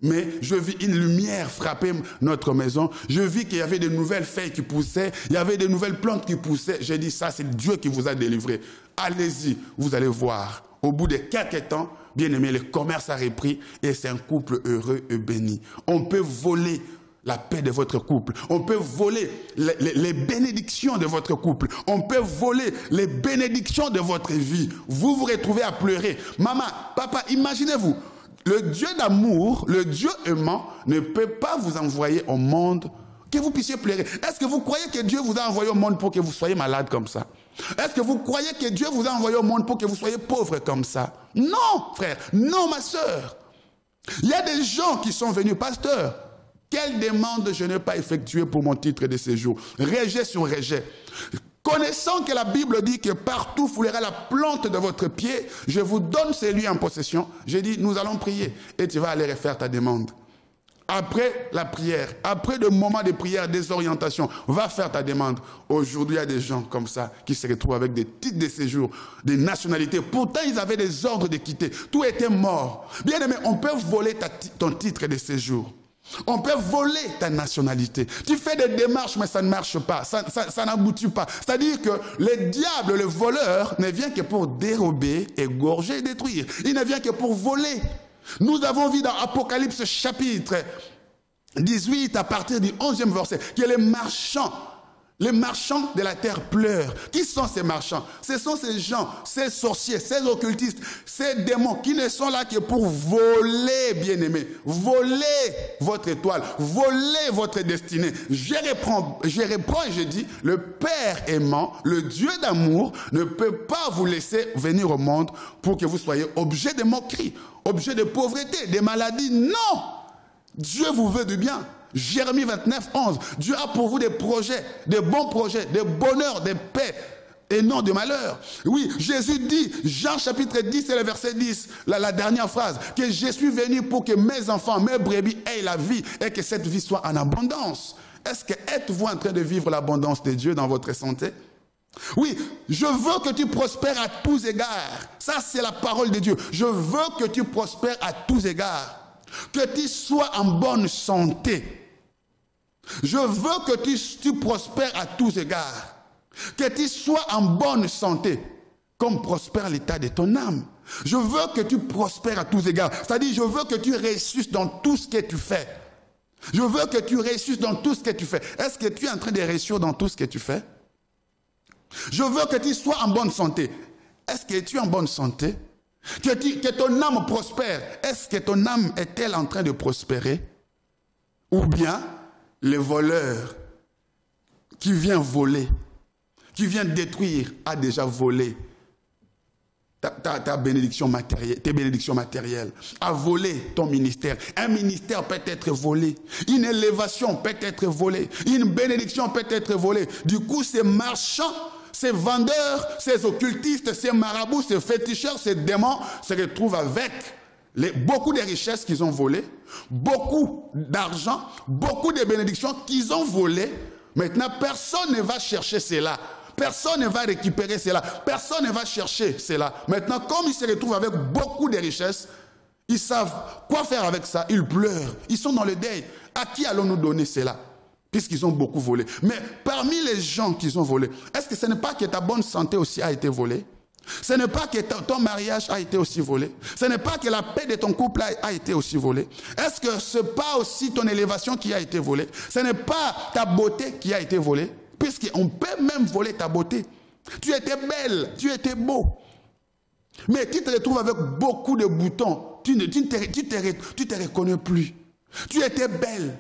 Mais je vis une lumière frapper notre maison. Je vis qu'il y avait de nouvelles feuilles qui poussaient. Il y avait de nouvelles plantes qui poussaient. J'ai dit, ça c'est Dieu qui vous a délivré. Allez-y, vous allez voir. Au bout de quelques temps, bien aimé, le commerce a repris et c'est un couple heureux et béni. On peut voler la paix de votre couple. On peut voler les bénédictions de votre couple. On peut voler les bénédictions de votre vie. Vous vous retrouvez à pleurer. Maman, papa, imaginez-vous, le Dieu d'amour, le Dieu aimant, ne peut pas vous envoyer au monde que vous puissiez pleurer. Est-ce que vous croyez que Dieu vous a envoyé au monde pour que vous soyez malade comme ça? Est-ce que vous croyez que Dieu vous a envoyé au monde pour que vous soyez pauvre comme ça? Non, frère. Non, ma soeur. Il y a des gens qui sont venus, pasteur, quelle demande je n'ai pas effectuée pour mon titre de séjour? Rejet sur rejet. Connaissant que la Bible dit que partout foulera la plante de votre pied, je vous donne celui en possession. J'ai dit, nous allons prier et tu vas aller refaire ta demande. Après la prière, après le moment de prière, des orientations, va faire ta demande. Aujourd'hui, il y a des gens comme ça qui se retrouvent avec des titres de séjour, des nationalités. Pourtant, ils avaient des ordres de quitter. Tout était mort. Bien aimé, on peut voler ton titre de séjour. On peut voler ta nationalité. Tu fais des démarches, mais ça ne marche pas. Ça n'aboutit pas. C'est-à-dire que le diable, le voleur, ne vient que pour dérober, égorger et détruire. Il ne vient que pour voler. Nous avons vu dans Apocalypse chapitre 18, à partir du 11e verset, que les marchands, Les marchands de la terre pleurent. Qui sont ces marchands? Ce sont ces gens, ces sorciers, ces occultistes, ces démons qui ne sont là que pour voler, bien-aimés. Voler votre étoile, voler votre destinée. Je reprends et je dis, le Père aimant, le Dieu d'amour, ne peut pas vous laisser venir au monde pour que vous soyez objet de moquerie, objet de pauvreté, de maladie. Non! Dieu vous veut du bien. Jérémie 29, 11. Dieu a pour vous des projets, des bons projets, des bonheurs, des paix et non de malheur. Oui, Jésus dit, Jean chapitre 10 et le verset 10, la dernière phrase, que je suis venu pour que mes enfants, mes brebis aient la vie et que cette vie soit en abondance. Est-ce que êtes-vous en train de vivre l'abondance de Dieu dans votre santé? Oui, je veux que tu prospères à tous égards. Ça, c'est la parole de Dieu. Je veux que tu prospères à tous égards. Que tu sois en bonne santé. Je veux que tu prospères à tous égards. Que tu sois en bonne santé, comme prospère l'état de ton âme. Je veux que tu prospères à tous égards. C'est-à-dire, je veux que tu réussisses dans tout ce que tu fais. Je veux que tu réussisses dans tout ce que tu fais. Est-ce que tu es en train de réussir dans tout ce que tu fais? Je veux que tu sois en bonne santé. Est-ce que tu es en bonne santé? Que ton âme prospère. Est-ce que ton âme est-elle en train de prospérer? Ou bien le voleur qui vient voler, qui vient détruire, a déjà volé ta bénédiction matérielle, tes bénédictions matérielles, a volé ton ministère. Un ministère peut être volé, une élévation peut être volée, une bénédiction peut être volée. Du coup, ces marchands, ces vendeurs, ces occultistes, ces marabouts, ces féticheurs, ces démons se retrouvent avec beaucoup de richesses qu'ils ont volées, beaucoup d'argent, beaucoup de bénédictions qu'ils ont volées. Maintenant, personne ne va chercher cela. Personne ne va récupérer cela. Personne ne va chercher cela. Maintenant, comme ils se retrouvent avec beaucoup de richesses, ils savent quoi faire avec ça. Ils pleurent. Ils sont dans le deuil. À qui allons-nous donner cela? Puisqu'ils ont beaucoup volé. Mais parmi les gens qu'ils ont volés, est-ce que ce n'est pas que ta bonne santé aussi a été volée? Ce n'est pas que ton mariage a été aussi volé. Ce n'est pas que la paix de ton couple a été aussi volée. Est-ce que ce n'est pas aussi ton élévation qui a été volée? Ce n'est pas ta beauté qui a été volée? Puisqu'on peut même voler ta beauté. Tu étais belle, tu étais beau. Mais tu te retrouves avec beaucoup de boutons. Tu te reconnais plus. Tu étais belle.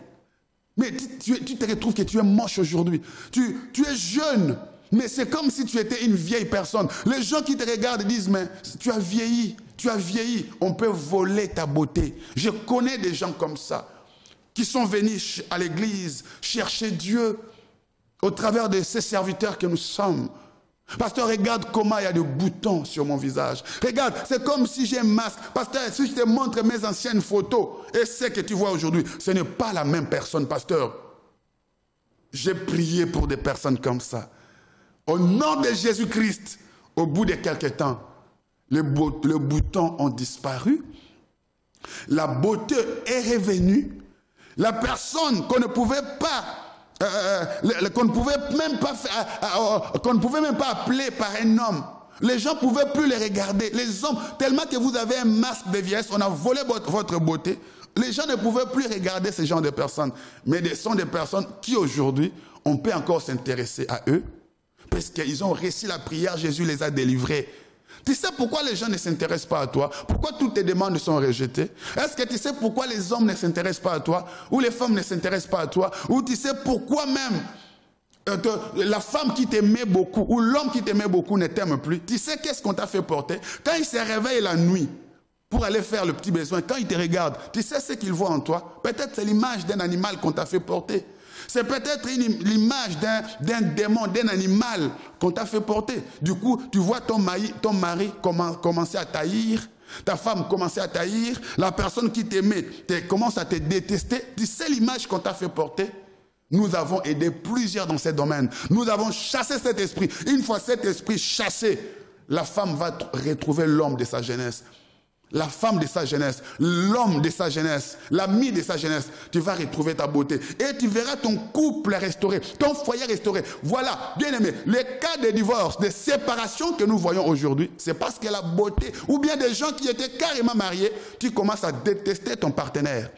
Mais tu te retrouves que tu es moche aujourd'hui. Tu es jeune. Mais c'est comme si tu étais une vieille personne. Les gens qui te regardent disent, mais tu as vieilli, tu as vieilli. On peut voler ta beauté. Je connais des gens comme ça, qui sont venus à l'église chercher Dieu au travers de ces serviteurs que nous sommes. Pasteur, regarde comment il y a des boutons sur mon visage. Regarde, c'est comme si j'ai un masque. Pasteur, si je te montre mes anciennes photos et ce que tu vois aujourd'hui, ce n'est pas la même personne, pasteur. J'ai prié pour des personnes comme ça. Au nom de Jésus-Christ, au bout de quelques temps, les boutons ont disparu. La beauté est revenue. La personne qu'on ne pouvait pas, qu'on ne pouvait même pas appeler par un homme. Les gens ne pouvaient plus les regarder. Les hommes, tellement que vous avez un masque de vieillesse, on a volé votre beauté. Les gens ne pouvaient plus regarder ce genre de personnes. Mais ce sont des personnes qui aujourd'hui, on peut encore s'intéresser à eux. Parce qu'ils ont réussi la prière, Jésus les a délivrés. Tu sais pourquoi les gens ne s'intéressent pas à toi? Pourquoi toutes tes demandes sont rejetées? Est-ce que tu sais pourquoi les hommes ne s'intéressent pas à toi? Ou les femmes ne s'intéressent pas à toi? Ou tu sais pourquoi même la femme qui t'aimait beaucoup ou l'homme qui t'aimait beaucoup ne t'aime plus? Tu sais qu'est-ce qu'on t'a fait porter? Quand il se réveille la nuit pour aller faire le petit besoin, quand il te regarde, tu sais ce qu'il voit en toi? Peut-être c'est l'image d'un animal qu'on t'a fait porter. C'est peut-être l'image d'un démon, d'un animal qu'on t'a fait porter. Du coup, tu vois ton mari commencer à taillir, ta femme commencer à taillir, la personne qui t'aimait commence à te détester. Tu sais l'image qu'on t'a fait porter? Nous avons aidé plusieurs dans ces domaines. Nous avons chassé cet esprit. Une fois cet esprit chassé, la femme va retrouver l'homme de sa jeunesse. La femme de sa jeunesse, l'homme de sa jeunesse, l'ami de sa jeunesse, tu vas retrouver ta beauté. Et tu verras ton couple restauré, ton foyer restauré. Voilà, bien aimé, les cas de divorce, de séparation que nous voyons aujourd'hui, c'est parce que la beauté, ou bien des gens qui étaient carrément mariés, tu commences à détester ton partenaire.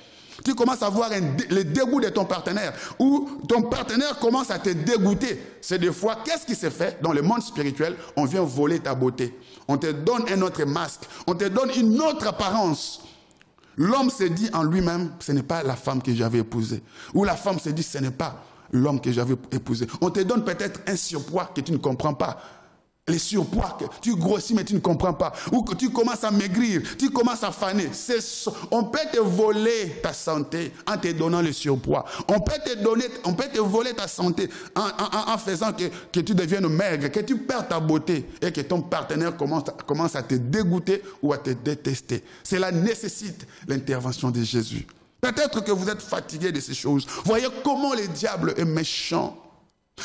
Tu commences à voir le dégoût de ton partenaire, ou ton partenaire commence à te dégoûter. C'est des fois, qu'est-ce qui se fait dans le monde spirituel? On vient voler ta beauté. On te donne un autre masque. On te donne une autre apparence. L'homme se dit en lui-même, ce n'est pas la femme que j'avais épousée. Ou la femme se dit, ce n'est pas l'homme que j'avais épousé. On te donne peut-être un surpoids que tu ne comprends pas. Les surpoids, que tu grossis mais tu ne comprends pas. Ou que tu commences à maigrir, tu commences à faner. On peut te voler ta santé en te donnant le surpoids. On peut te voler ta santé en faisant que tu deviennes maigre, que tu perds ta beauté et que ton partenaire commence à te dégoûter ou à te détester. Cela nécessite l'intervention de Jésus. Peut-être que vous êtes fatigué de ces choses. Voyez comment le diable est méchant.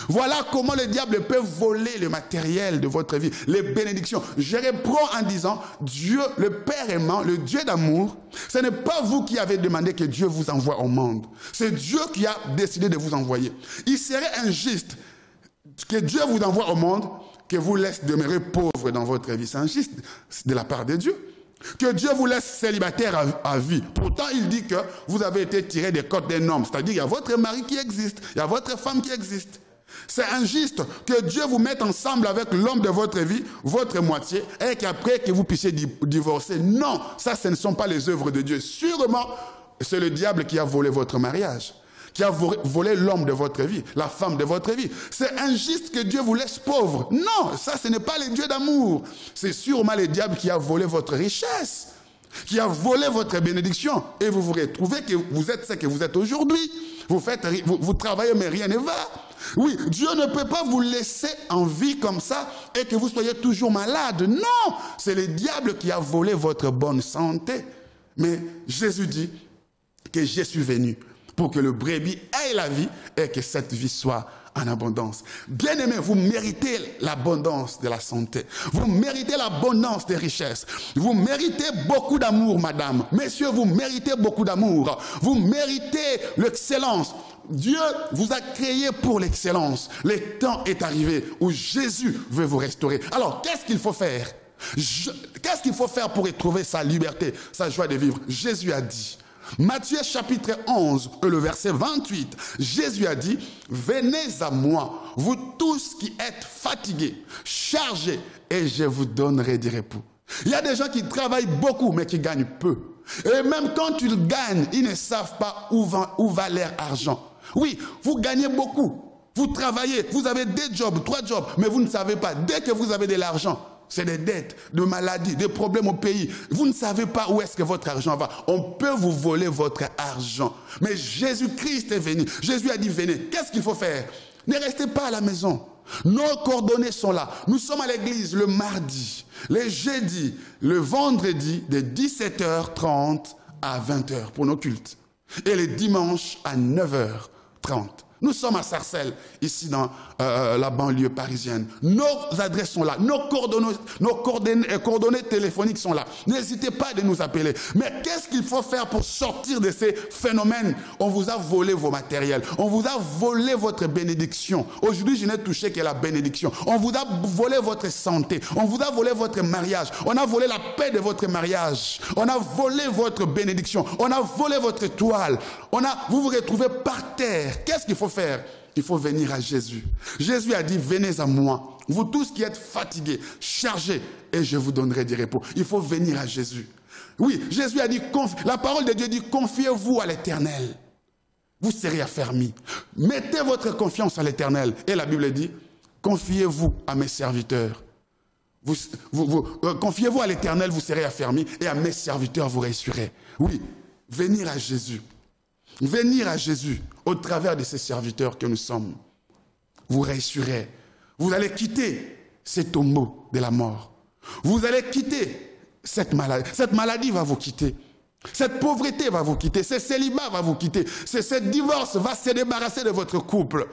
Voilà comment le diable peut voler le matériel de votre vie, les bénédictions. Je reprends en disant, Dieu, le Père aimant, le Dieu d'amour, ce n'est pas vous qui avez demandé que Dieu vous envoie au monde. C'est Dieu qui a décidé de vous envoyer. Il serait injuste que Dieu vous envoie au monde, que vous laisse demeurer pauvre dans votre vie. C'est injuste de la part de Dieu. Que Dieu vous laisse célibataire à vie. Pourtant, il dit que vous avez été tiré des côtes d'un homme. C'est-à-dire, il y a votre mari qui existe, il y a votre femme qui existe. C'est injuste que Dieu vous mette ensemble avec l'homme de votre vie, votre moitié, et qu'après que vous puissiez divorcer. Non, ça, ce ne sont pas les œuvres de Dieu. Sûrement, c'est le diable qui a volé votre mariage, qui a volé l'homme de votre vie, la femme de votre vie. C'est injuste que Dieu vous laisse pauvre. Non, ça, ce n'est pas le Dieu d'amour. C'est sûrement le diable qui a volé votre richesse, qui a volé votre bénédiction. Et vous vous retrouvez que vous êtes ce que vous êtes aujourd'hui. Vous travaillez, mais rien ne va. Oui, Dieu ne peut pas vous laisser en vie comme ça et que vous soyez toujours malade. Non, c'est le diable qui a volé votre bonne santé. Mais Jésus dit que je suis venu pour que le brebis ait la vie et que cette vie soit en abondance. Bien-aimés, vous méritez l'abondance de la santé. Vous méritez l'abondance des richesses. Vous méritez beaucoup d'amour, madame. Messieurs, vous méritez beaucoup d'amour. Vous méritez l'excellence. Dieu vous a créé pour l'excellence. Le temps est arrivé où Jésus veut vous restaurer. Alors, qu'est-ce qu'il faut faire? Qu'est-ce qu'il faut faire pour retrouver sa liberté, sa joie de vivre? Jésus a dit, Matthieu chapitre 11, le verset 28, Jésus a dit, « Venez à moi, vous tous qui êtes fatigués, chargés, et je vous donnerai du repos. » Il y a des gens qui travaillent beaucoup, mais qui gagnent peu. Et même quand ils gagnent, ils ne savent pas où va leur argent. Oui, vous gagnez beaucoup, vous travaillez, vous avez 2 jobs, 3 jobs, mais vous ne savez pas, dès que vous avez de l'argent, c'est des dettes, des maladies, des problèmes au pays. Vous ne savez pas où est-ce que votre argent va. On peut vous voler votre argent. Mais Jésus-Christ est venu. Jésus a dit, venez. Qu'est-ce qu'il faut faire? Ne restez pas à la maison. Nos coordonnées sont là. Nous sommes à l'église le mardi, le jeudi, le vendredi de 17h30 à 20h pour nos cultes. Et le dimanche à 9h30. Nous sommes à Sarcelles, ici dans la banlieue parisienne. Nos adresses sont là, nos coordonnées téléphoniques sont là. N'hésitez pas de nous appeler. Mais qu'est-ce qu'il faut faire pour sortir de ces phénomènes? On vous a volé vos matériels, on vous a volé votre bénédiction. Aujourd'hui, je n'ai touché que la bénédiction. On vous a volé votre santé, on vous a volé votre mariage, on a volé la paix de votre mariage, on a volé votre bénédiction, on a volé votre étoile. Vous vous retrouvez par terre. Qu'est-ce qu'il faut faire? Il faut venir à Jésus. Jésus a dit, venez à moi, vous tous qui êtes fatigués, chargés, et je vous donnerai du repos. Il faut venir à Jésus. Oui, Jésus a dit, la parole de Dieu dit, confiez-vous à l'Éternel. Vous serez affermis. Mettez votre confiance à l'Éternel. Et la Bible dit, confiez-vous à mes serviteurs. Confiez-vous à l'Éternel, vous serez affermis, et à mes serviteurs, vous réussirez. Oui, venir à Jésus. Venir à Jésus au travers de ces serviteurs que nous sommes. Vous réussirez. Vous allez quitter ces tombeaux de la mort. Vous allez quitter cette maladie. Cette maladie va vous quitter. Cette pauvreté va vous quitter. Ce célibat va vous quitter. Ce divorce va se débarrasser de votre couple.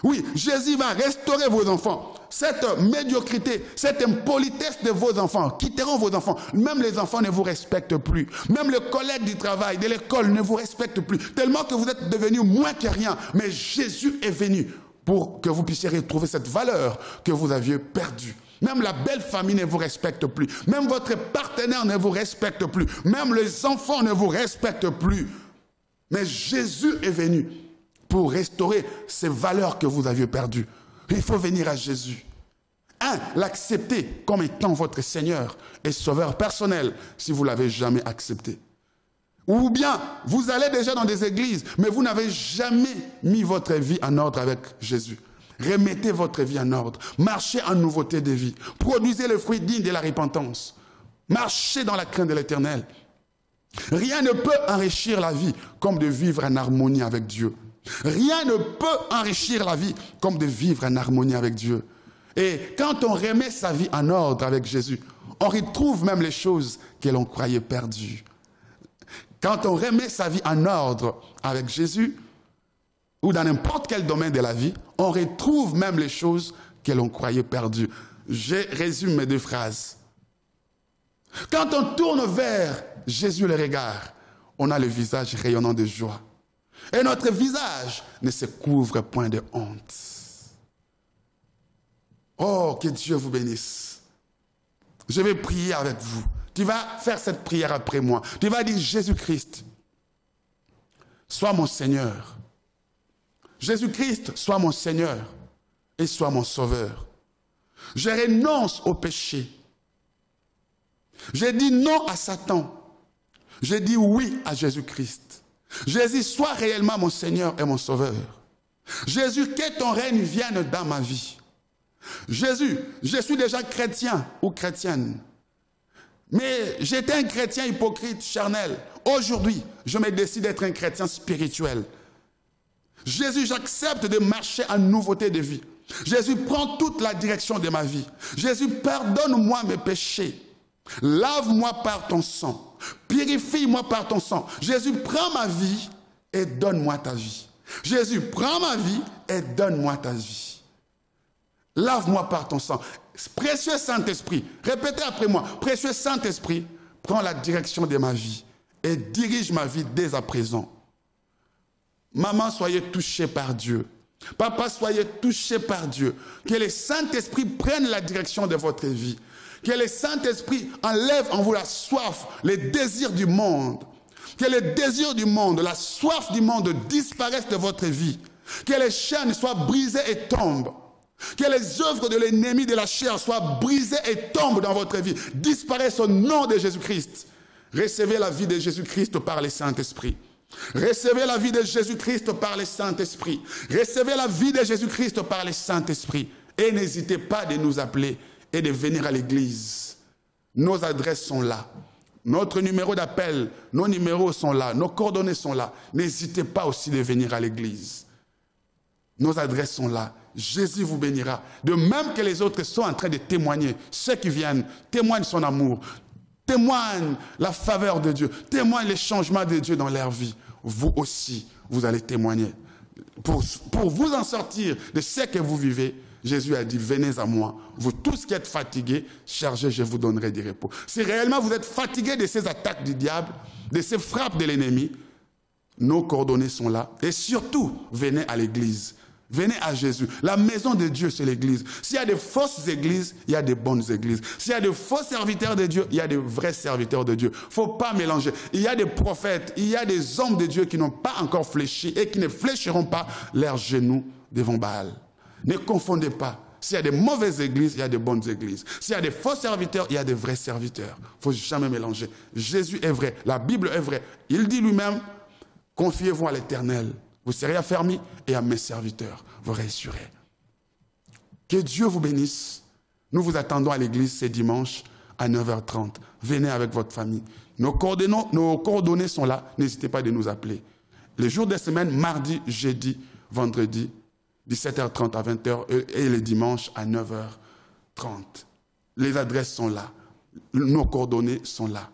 Oui, Jésus va restaurer vos enfants. Cette médiocrité, cette impolitesse de vos enfants quitteront vos enfants. Même les enfants ne vous respectent plus. Même les collègues du travail, de l'école ne vous respectent plus. Tellement que vous êtes devenus moins que rien. Mais Jésus est venu pour que vous puissiez retrouver cette valeur que vous aviez perdue. Même la belle famille ne vous respecte plus. Même votre partenaire ne vous respecte plus. Même les enfants ne vous respectent plus. Mais Jésus est venu pour restaurer ces valeurs que vous aviez perdues. Il faut venir à Jésus. L'accepter comme étant votre Seigneur et Sauveur personnel si vous ne l'avez jamais accepté. Ou bien, vous allez déjà dans des églises, mais vous n'avez jamais mis votre vie en ordre avec Jésus. Remettez votre vie en ordre. Marchez en nouveauté de vie. Produisez le fruit digne de la repentance. Marchez dans la crainte de l'Éternel. Rien ne peut enrichir la vie comme de vivre en harmonie avec Dieu. Rien ne peut enrichir la vie comme de vivre en harmonie avec Dieu. Et quand on remet sa vie en ordre avec Jésus, on retrouve même les choses que l'on croyait perdues. Quand on remet sa vie en ordre avec Jésus, ou dans n'importe quel domaine de la vie, on retrouve même les choses que l'on croyait perdues. Je résume mes deux phrases. Quand on tourne vers Jésus le regard, on a le visage rayonnant de joie. Et notre visage ne se couvre point de honte. Oh, que Dieu vous bénisse. Je vais prier avec vous. Tu vas faire cette prière après moi. Tu vas dire, Jésus-Christ, sois mon Seigneur. Jésus-Christ, sois mon Seigneur et sois mon Sauveur. Je renonce au péché. Je dis non à Satan. Je dis oui à Jésus-Christ. Jésus, sois réellement mon Seigneur et mon Sauveur. Jésus, que ton règne vienne dans ma vie. Jésus, je suis déjà chrétien ou chrétienne. Mais j'étais un chrétien hypocrite, charnel. Aujourd'hui, je me décide d'être un chrétien spirituel. Jésus, j'accepte de marcher en nouveauté de vie. Jésus, prends toute la direction de ma vie. Jésus, pardonne-moi mes péchés. Lave-moi par ton sang. Purifie-moi par ton sang. Jésus, prends ma vie et donne-moi ta vie. Jésus, prends ma vie et donne-moi ta vie. Lave-moi par ton sang. Précieux Saint-Esprit, répétez après moi. Précieux Saint-Esprit, prends la direction de ma vie et dirige ma vie dès à présent. Maman, soyez touchée par Dieu. Papa, soyez touchés par Dieu. Que le Saint-Esprit prenne la direction de votre vie. Que le Saint-Esprit enlève en vous la soif, les désirs du monde. Que les désirs du monde, la soif du monde disparaissent de votre vie. Que les chaînes soient brisées et tombent. Que les œuvres de l'ennemi de la chair soient brisées et tombent dans votre vie. Disparaissent au nom de Jésus-Christ. Recevez la vie de Jésus-Christ par le Saint-Esprit. Recevez la vie de Jésus-Christ par le Saint-Esprit. Recevez la vie de Jésus-Christ par le Saint-Esprit. Et n'hésitez pas de nous appeler et de venir à l'église. Nos adresses sont là. Notre numéro d'appel, nos numéros sont là. Nos coordonnées sont là. N'hésitez pas aussi de venir à l'église. Nos adresses sont là. Jésus vous bénira. De même que les autres sont en train de témoigner. Ceux qui viennent témoignent son amour. Témoignent la faveur de Dieu. Témoignent les changements de Dieu dans leur vie. Vous aussi, vous allez témoigner. Pour vous en sortir de ce que vous vivez, Jésus a dit, venez à moi. Vous tous qui êtes fatigués, chargés, je vous donnerai du repos. Si réellement vous êtes fatigués de ces attaques du diable, de ces frappes de l'ennemi, nos coordonnées sont là. Et surtout, venez à l'église. Venez à Jésus. La maison de Dieu, c'est l'église. S'il y a des fausses églises, il y a des bonnes églises. S'il y a des faux serviteurs de Dieu, il y a des vrais serviteurs de Dieu. Il ne faut pas mélanger. Il y a des prophètes, il y a des hommes de Dieu qui n'ont pas encore fléchi et qui ne fléchiront pas leurs genoux devant Baal. Ne confondez pas. S'il y a des mauvaises églises, il y a des bonnes églises. S'il y a des faux serviteurs, il y a des vrais serviteurs. Il ne faut jamais mélanger. Jésus est vrai. La Bible est vraie. Il dit lui-même, confiez-vous à l'Éternel. Vous serez affermis et à mes serviteurs, vous réussirez. Que Dieu vous bénisse. Nous vous attendons à l'église ce dimanche à 9h30. Venez avec votre famille. Nos coordonnées sont là. N'hésitez pas de nous appeler. Les jours de semaine, mardi, jeudi, vendredi, 17h30 à 20h et les dimanches à 9h30. Les adresses sont là. Nos coordonnées sont là.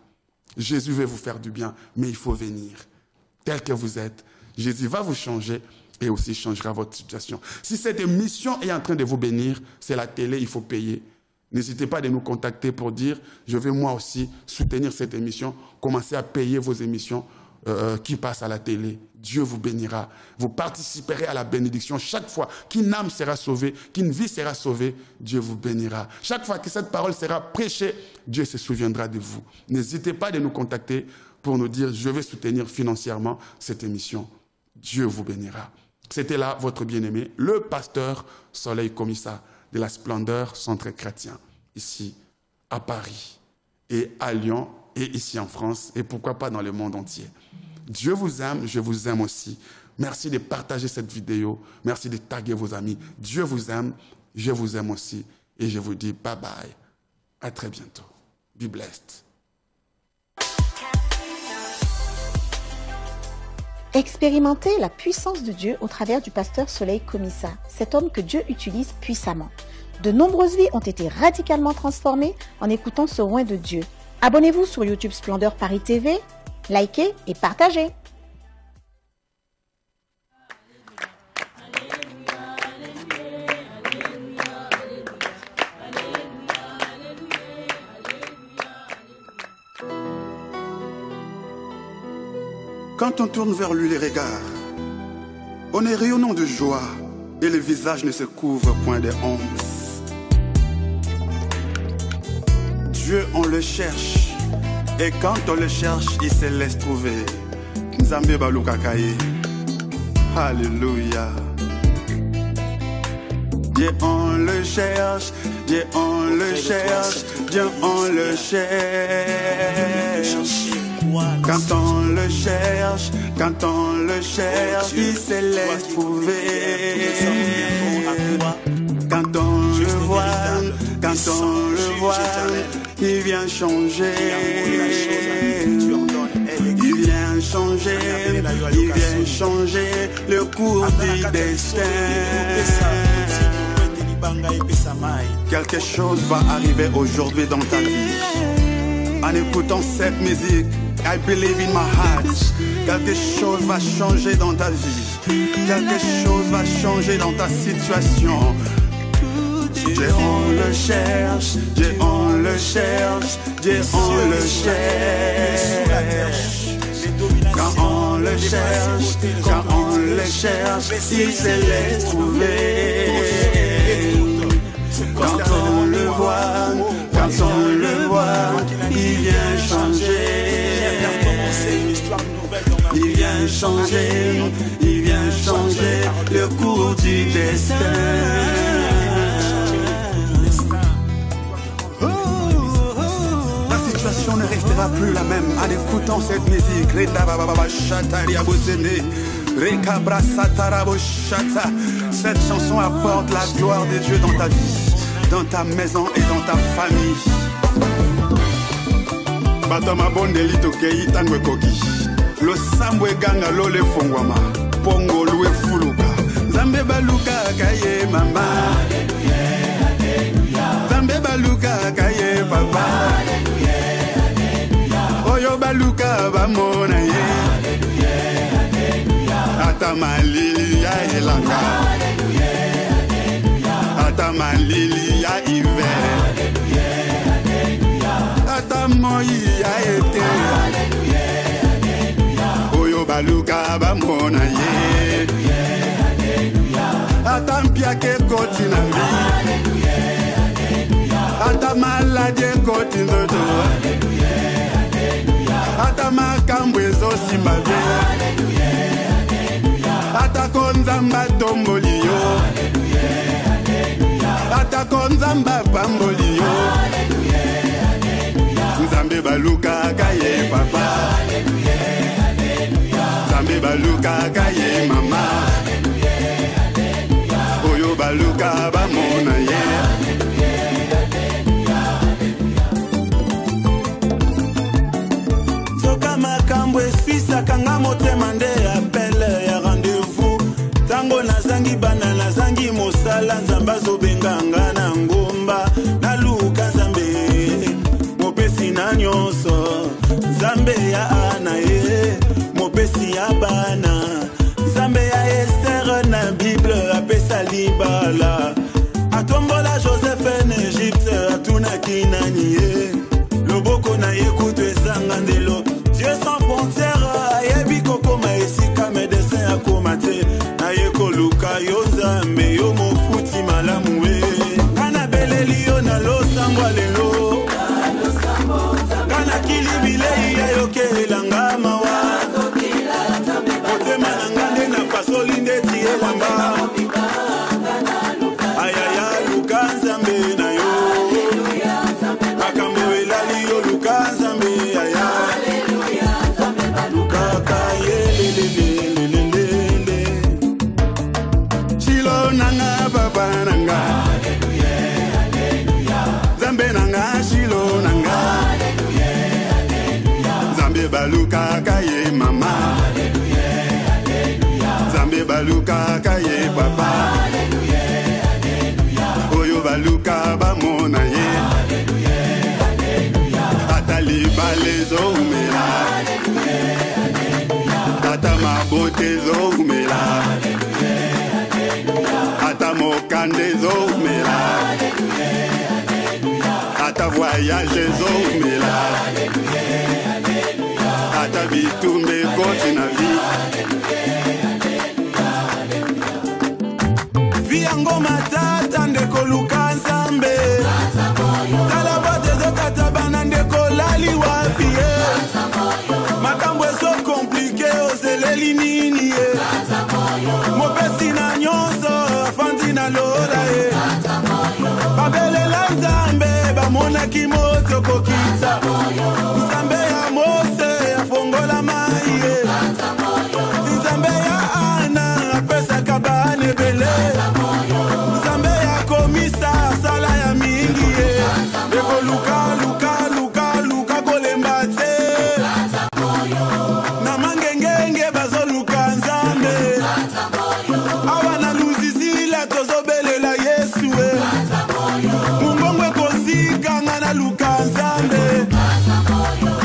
Jésus veut vous faire du bien, mais il faut venir. Tel que vous êtes, Jésus va vous changer et aussi changera votre situation. Si cette émission est en train de vous bénir, c'est la télé, il faut payer. N'hésitez pas à nous contacter pour dire, je vais moi aussi soutenir cette émission, commencer à payer vos émissions qui passent à la télé. Dieu vous bénira. Vous participerez à la bénédiction. Chaque fois qu'une âme sera sauvée, qu'une vie sera sauvée, Dieu vous bénira. Chaque fois que cette parole sera prêchée, Dieu se souviendra de vous. N'hésitez pas à nous contacter pour nous dire « Je vais soutenir financièrement cette émission ». Dieu vous bénira. C'était là votre bien-aimé, le pasteur Soleil Komissa de la Splendeur Centre Chrétien, ici à Paris et à Lyon et ici en France et pourquoi pas dans le monde entier. Dieu vous aime, je vous aime aussi. Merci de partager cette vidéo, merci de taguer vos amis. Dieu vous aime, je vous aime aussi et je vous dis bye bye. À très bientôt. Be blessed. Expérimentez la puissance de Dieu au travers du pasteur Soleil Komissa, cet homme que Dieu utilise puissamment. De nombreuses vies ont été radicalement transformées en écoutant ce oint de Dieu. Abonnez-vous sur YouTube Splendeur Paris TV, likez et partagez. Quand on tourne vers lui les regards, on est rayonnant de joie et le visage ne se couvre point de honte. Dieu, on le cherche et quand on le cherche, il se laisse trouver. Nzambe balukakaye. Alléluia. Dieu, on le cherche, Dieu, on le cherche, Dieu, on le cherche. Quand on le cherche, il se laisse trouver. Quand on le voit, il vient changer. Il vient changer le cours du destin. Quelque chose va arriver aujourd'hui dans ta vie. En écoutant cette musique, I believe in my heart. Quelque chose va changer dans ta vie. Quelque chose va changer dans ta situation. Dieu, on le cherche, Dieu, on le cherche, Dieu, on le cherche. Quand on le cherche, il se laisse trouver. Quand on le voit, il vient changer. Il vient changer le cours du destin. La situation ne restera plus la même en écoutant cette musique. Cette chanson apporte la gloire de Dieu dans ta vie, dans ta maison et dans ta famille. Batama bondelito keita ngwekoki. Lo sambwe ganga lo le fongwama. Pongo lue fuluka. Zambe baluka kaye mama. Zambe baluka kaye papa. Oyo baluka bamona ye. Ata malili ya elanga. Ata malili ya hiver. Ata moi ya été. Oyo baluka bamona ye. Ata mpiake koti na mi. Ata maladie koti ndodo. Ata makambo ezosimba bien. Ata konzamba tomboli yo. Ata konzamba pamboli yo. Nzambe baluka kaye papa. Nzambe baluka kaye mama. Oyo baluka bamona ye. Soka makambo esisa kanga motema nde appelle ya rendez-vous. Tango nazangi bana nazangi mosala nzamba zobenganga na ngomba. Naluka nzambe mopesi na nyonso. Nzambe ya ana ye mopesi ya bana. Nzambe ya Esther na Bible apesa libala. Atombola Joseph en Égypte atunaki nani ye. Loboko na ye kutu ezanga ndelo. Dieu sans frontières ayebi kokoma esika médecin akomate. Na ye koluka yo nzambe yo mofuti malamu we. Kana beleli yo na losambwa lelo. Kana kilibile ya yoke elanga. ezomela ata mabote ezomela ata mokande ezomela ata voyage ezomela ata bitumba ekoti na vie viango matata ndeko luka nzambe tala bote ezokata bana ndeko lali wapi makambo ezo komplike ozeleli nini mopesi na nyonso afandi na lola babelela nzambe bamonaki moto kokitsa nzambe ya mose afongola mai nzambe ya ana apesaka bana ebele nzambe ya komisa sala ya mingi ekoluka luka kolemba te na mangengenge bazoluka nzambe awa na luzizila tozobelela yesu mungongo ekosikanga na luka nzambe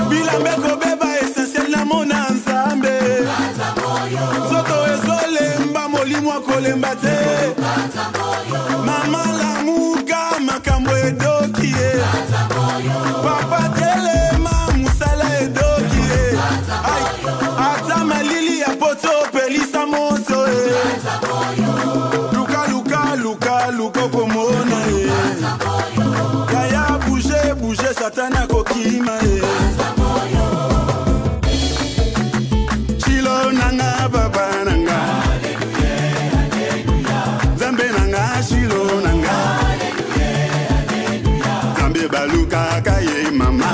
bilambe kobeba essentiel na mona nzambe nzoto ezolemba molimo akolemba te mama lamuka makambo edoki papa telema musala edoki ata malili ya poto pelisa moto luka komona kaya bouge satana kokima chilo nanga baba nanga zambe nanga chilo nanga zambe baluka kaye mama